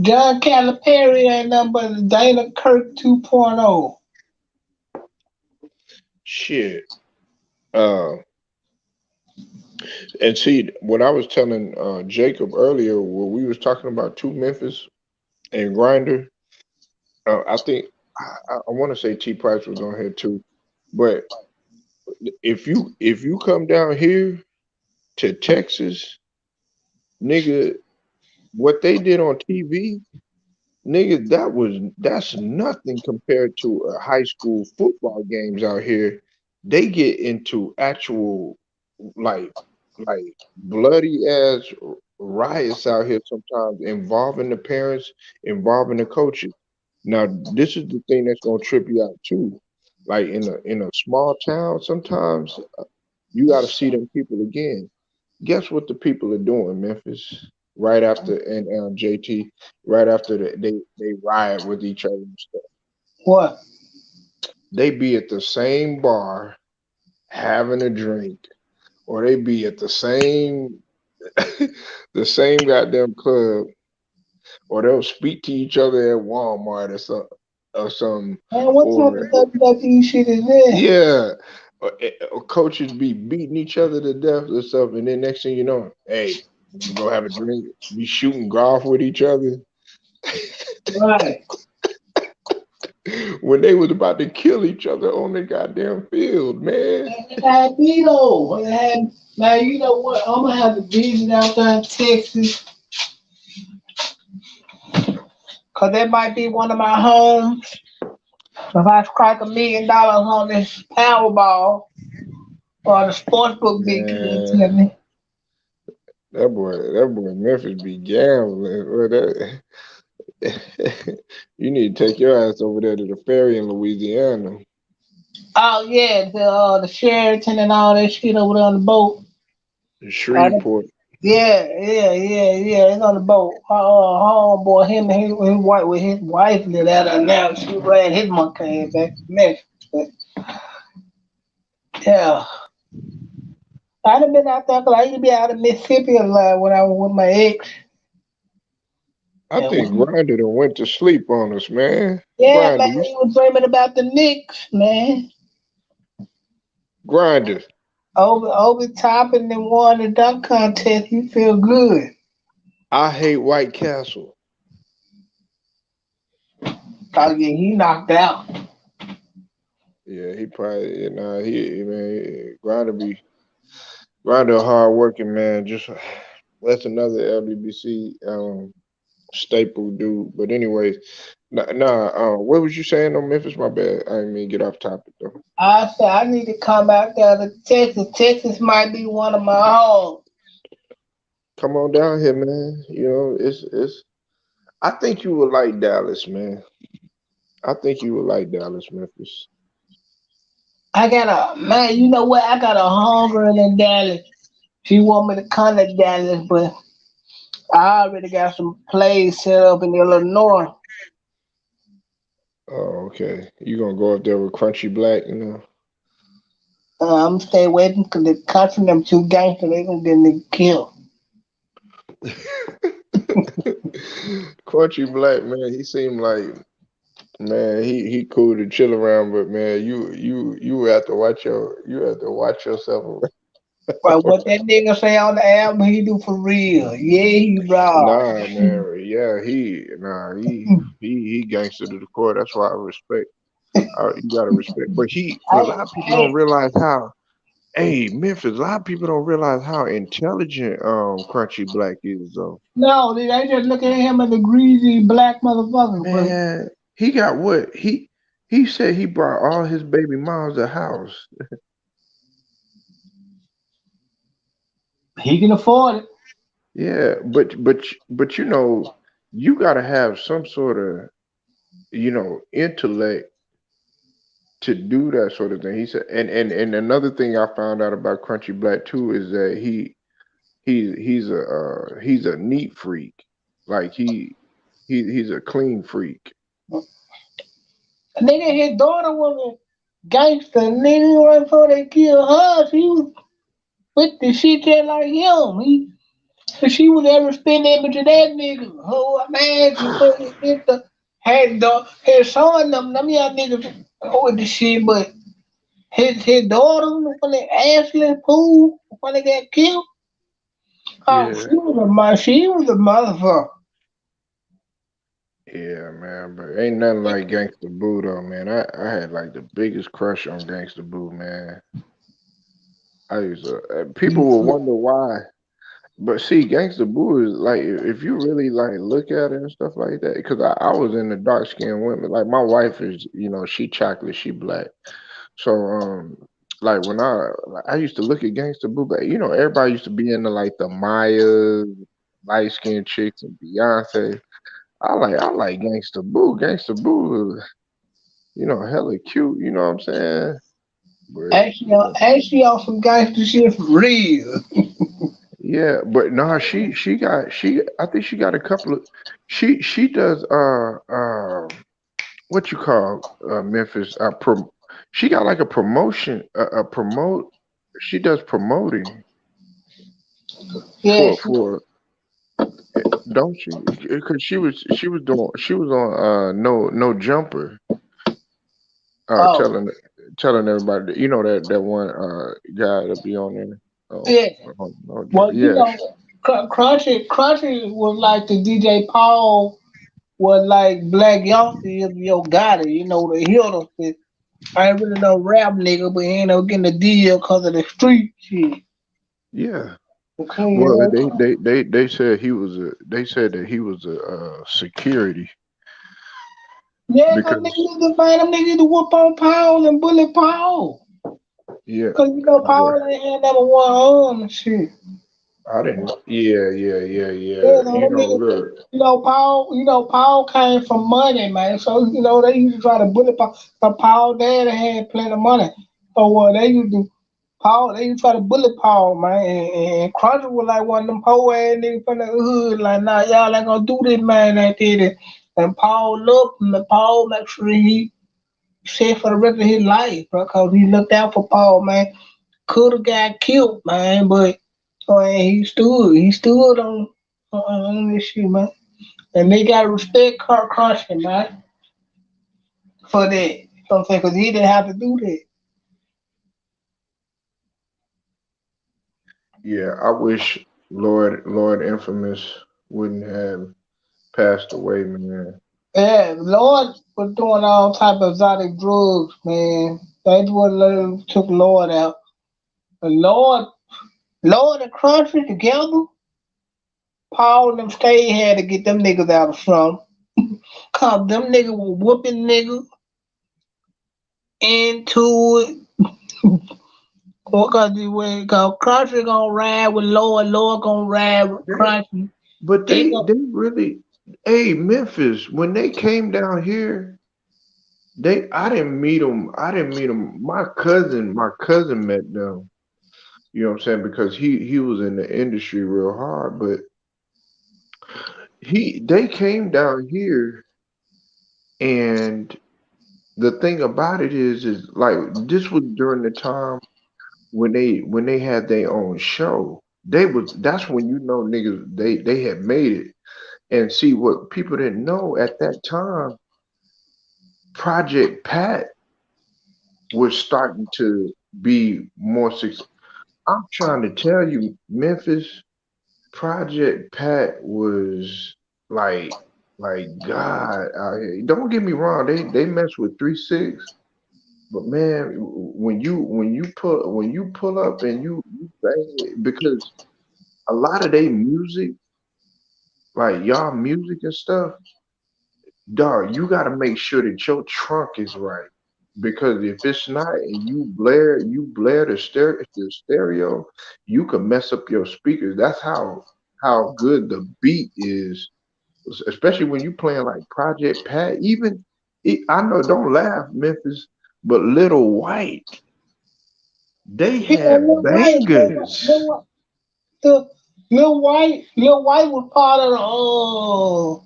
John Calipari ain't nothing but a Dana Kirk 2.0. Shit. Uh, and see what I was telling Jacob earlier, when we was talking about two Memphis and Grinder. I think I want to say T Price was on here too, but if you come down here to Texas, nigga, what they did on TV, nigga, that's nothing compared to high school football games out here. They get into actual like like bloody ass. riots out here sometimes involving the parents, involving the coaches. Now, this is the thing that's gonna trip you out too. Like in a small town, sometimes you got to see them people again. Guess what the people are doing, Memphis? Right after and JT, right after they riot with each other and stuff, What? they be at the same bar having a drink, or they be at the same the same goddamn club, or they'll speak to each other at Walmart or something, Man, what type or of WWE shit is that? yeah, or coaches be beating each other to death or something, and then next thing you know, hey, we go have a drink, be shooting golf with each other Right. when they was about to kill each other on the goddamn field, man. It had me though. It had, man, you know what? I'm gonna have to visit out there in Texas, cause that might be one of my homes. If I strike $1 million on this Powerball or the sportsbook big good to Man, me. that boy Memphis be gambling. Boy, you need to take your ass over there to the ferry in Louisiana. Oh yeah, the Sheraton and all that shit over there on the boat. Uh, Shreveport. yeah. It's on the boat. Homeboy, him and his wife with his wife lived out there now. She ran his monkey ass back to Memphis. But yeah, I done been out there 'cause I used to be out in Mississippi a lot when I was with my ex. I And think we, Grinder done went to sleep on us, man. yeah, Grinder, man, you he was dreaming about the Knicks, man. Grinder. Over top and then won the dunk contest. You feel good. I hate White Castle. Oh yeah, he knocked out. Yeah, he probably he man Grinder a hard working man. Just that's another LDBC staple dude. But anyways, what was you saying on Memphis? My bad. I didn't mean to get off topic though. I said I need to come out there to Texas. Texas might be one of my homes. Come on down here, man. You know, it's I think you would like Dallas, man. I think you would like Dallas, Memphis. I got a man. You know what? I got a homegirl in Dallas. She want me to come to Dallas, but I already got some plays set up in Illinois. Oh, okay. You gonna go up there with Crunchy Black, you know? I'm stay waiting because the country them two gangsters they gonna get me killed. Crunchy Black, man, he seemed like man, he cool to chill around, but man, you have to watch yourself. But what that nigga say on the album, he do for real. Yeah, he raw. Nah, man, yeah, he gangster to the core. That's why I respect. You gotta respect, but a I, lot of people don't I, realize how. Hey, Memphis, a lot of people don't realize how intelligent Crunchy Black is, though. no, they just look at him as a greasy black motherfucker, but Man, he got what he said he brought all his baby moms a house. he can afford it. Yeah, but you know, you gotta have some sort of intellect to do that sort of thing. He said, and another thing I found out about Crunchy Black too is that he's a neat freak. Like he's a clean freak. Nigga, his daughter was a gangster. Nigga, right before they killed her, she was with the shit just like him. She was every spin image of that nigga. Oh man, she put his sister, his son, them young niggas with the shit, but his daughter, when they Ashley Poole, when they got killed, oh, Yeah, she was a motherfucker. yeah, man. But ain't nothing like Gangsta Boo though, man. I had like the biggest crush on Gangsta Boo, man. I used to. People will wonder why. But see, Gangsta Boo is like if you really like look at it and stuff like that. Because I was in the dark skinned women. Like my wife is, she chocolate, she black. So like I used to look at Gangsta Boo, but everybody used to be into like the Mayas. light skinned chicks and Beyonce. I like Gangsta Boo. Gangsta Boo, hella cute. You know what I'm saying? But Actually, on some gangster shit for real. yeah, but nah, she I think she got a couple of she does what you call Memphis she got like a promotion a promote she does promoting Yeah, for don't she? Because she was on no jumper oh, telling everybody that, that one guy that be on there. Oh, yeah. Well, yeah, Crunchy was like the DJ Paul was like Black Youngster, yo got it. You know, the hitter. I ain't really no rap nigga, but he ain't no getting the deal because of the street shit. yeah. Okay, you Well, know. they said that he was a security Yeah, cause niggas because need to find them niggas to whoop on Paul and bully Paul. yeah, Cause you know well, Paul ain't had number one arm and shit. I didn't. Yeah. Yeah, no, them niggas, Look, Paul came from money, man. So, they used to try to bully Paul. But Paul dad had plenty of money. So what they used to Paul, they used to try to bully Paul, man. And Cruncher was like one of them poor ass niggas from the hood, like, nah, y'all ain't gonna do this, man, like that. And Paul loved him, and Paul make sure he said for the rest of his life, bro, cause he looked out for Paul, man. Could have got killed, man, but he stood on this shit, man. And they gotta respect Kurt Crushing, man, for that. You know what I'm saying? Cause he didn't have to do that. yeah. I wish Lord Infamous wouldn't have passed away, man. Yeah, Lord was doing all type of exotic drugs, man. That's what took Lord out. The Lord and Crushing together, Paul and them stay had to get them niggas out of some. Cause them niggas were whooping niggas into it. Cause Crusher gonna ride with Lord, Lord gonna ride with They, Crusher. but They they go, they really, hey Memphis, when they came down here, I didn't meet them. I didn't meet them. My cousin met them. You know what I'm saying? Because he was in the industry real hard, but they came down here, and the thing about it is like this was during the time when they had their own show. That's when niggas they had made it. And see what people didn't know at that time, Project Pat was starting to be more successful. I'm trying to tell you, Memphis, Project Pat was like God out here. Don't get me wrong, they mess with 3 6, but man, when you pull up and you bang it, because a lot of they music, like y'all music and stuff, dog, you got to make sure that your trunk is right. Because if it's not, and you blare the stereo, you can mess up your speakers. That's how good the beat is, especially when you playing like Project Pat. Even I know, don't laugh, Memphis, but Little White, they yeah, had bangers. The Lil White was part of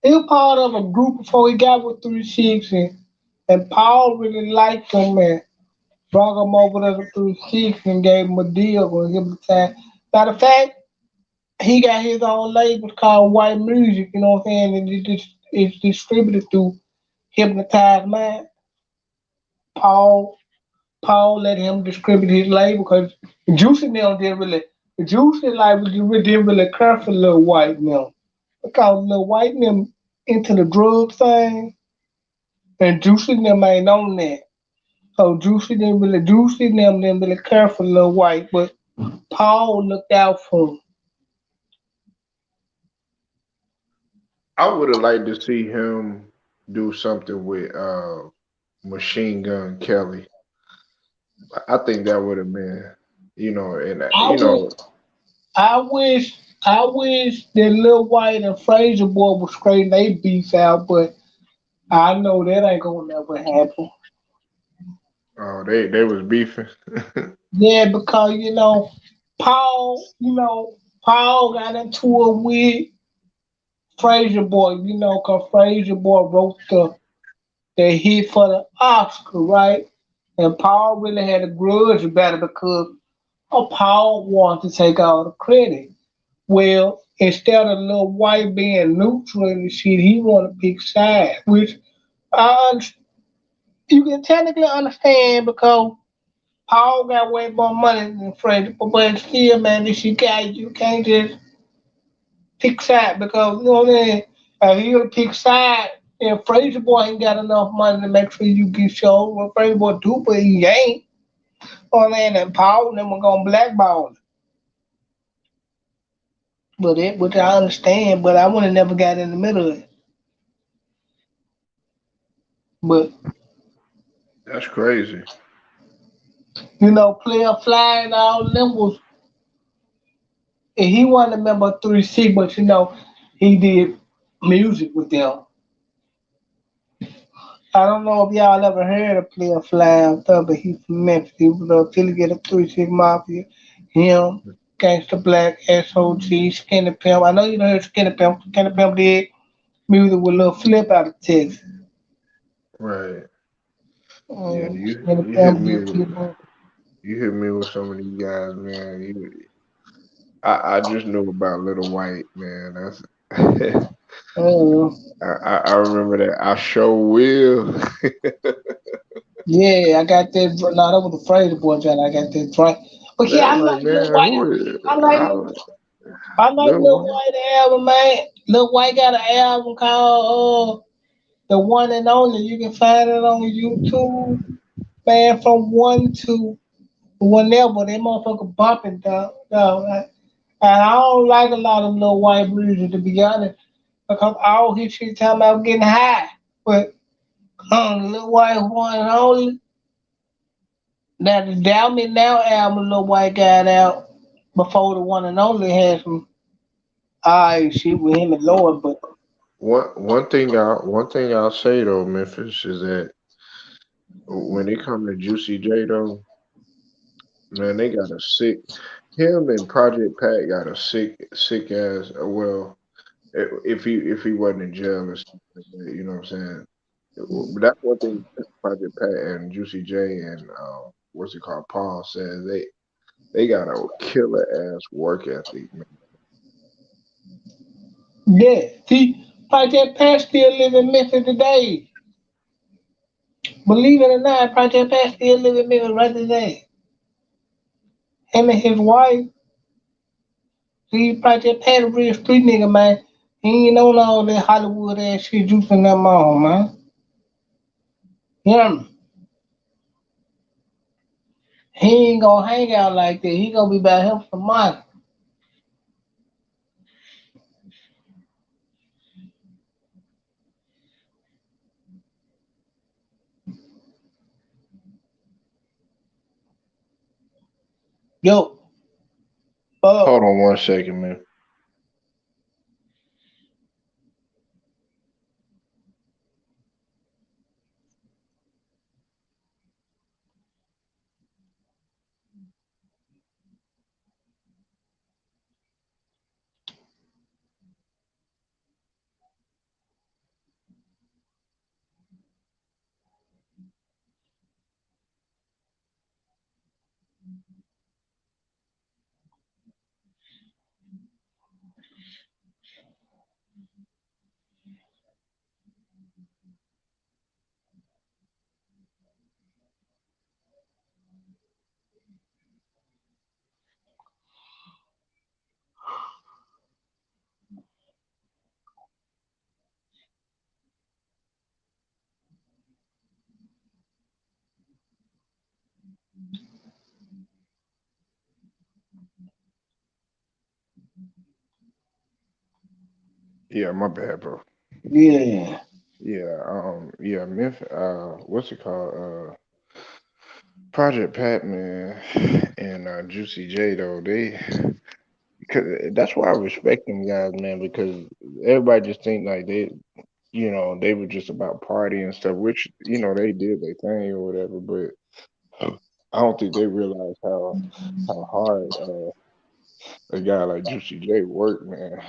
he was part of a group before he got with 3 6, and Paul really liked him and brought him over to the 3 6 and gave him a deal with him the time. Matter of fact, he got his own label called White Music, you know what I'm saying? And it's distributed through Hypnotized Mind. Paul Paul let him distribute his label because Juicy now didn't really Juicy like didn't really care for Lil White now. Because Lil White them into the drug thing and Juicy them ain't on that. So Juicy them didn't really care for Lil White, but Paul looked out for him. I would have liked to see him do something with Machine Gun Kelly. I think that would have been, and I wish I wish I wish that Lil White and Fraser boy was straighten they beef out, but I know that ain't gonna never happen. Oh, they was beefing. Yeah, because Paul, Paul got into it with Fraser boy, cause Fraser boy wrote the hit for the Oscar, right? And Paul really had a grudge about it because Paul wanted to take all the credit. Well, instead of Lil White being neutral and shit, he want to pick sides, which I you can technically understand because Paul got way more money than Freddie, but still, man, this shit got you can't just pick side because you know what I mean. If you gonna pick side, and Fraser boy ain't got enough money to make sure you get shows. Well, Fraser boy do, but he ain't. On and Paul and them were gonna blackball him. But it, which I understand, but I would have never got in the middle of it. But That's crazy. Player Fly and all of them was, and he wasn't a member of 3C, but he did music with them. I don't know if y'all ever heard of Player Fly or stuff, but he's from Memphis. He was affiliated of 3C Mafia. Him, Gangsta Black, SOG, Skinny Pimp. I know you heard Skinny Pimp. Skinny Pimp did music with Lil Flip out of Texas. Right. Yeah, Skinny you hit Pimp me did with Flip. some of these guys, man. I just knew about Little White, man. That's Uh, I remember that. I sure will. yeah, I got that. No, that was the Fraser boy John. I got that drink. But Man, yeah, I I'm like, like Lil man, White. who is I like I Lil like I like Lil Lil White? White album, man. Lil White got an album called The One and Only. You can find it on YouTube, man, from one to whenever. That motherfucker bumping, dog. And I don't like a lot of Lil White music, to be honest, because all his shit talking about getting high. But Lil White One and Only. Now, the Doubt Me Now album Lil White got out before the One and Only had some alright shit with him and Lord, but One thing I'll say though, Memphis, is that when it come to Juicy J though, man, they got a sick him and Project Pat got a sick ass. Well, if he wasn't in jail or something like that, you know what I'm saying. But that's one thing Project Pat and Juicy J and what's it called, Paul says they got a killer ass work ethic, man. yeah, see, Project Pat still live in Memphis today. Believe it or not, Project Pat still live in Memphis right today. Him and his wife, see, Project Pat a real street nigga, man. He ain't on all that Hollywood ass shit juicing them on, man. Yeah, he ain't gonna hang out like that. He gonna be about him some money. Yo, Hold uh, on 1 second, man. Yeah, my bad, bro. yeah, Yeah, Memphis. What's it called? Project Pat, man, and Juicy J though. They Cause that's why I respect them guys, man. Because everybody just think like they were just about party and stuff, which they did their thing or whatever. But I don't think they realize how hard a guy like Juicy J worked, man.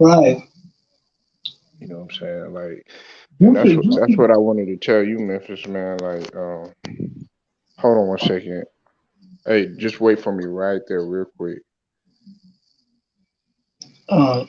Right. You know what I'm saying? Like, and that's Juicy, what that's Juicy, what I wanted to tell you, Memphis, man. Like, hold on one second. Hey, just wait for me right there, real quick. uh,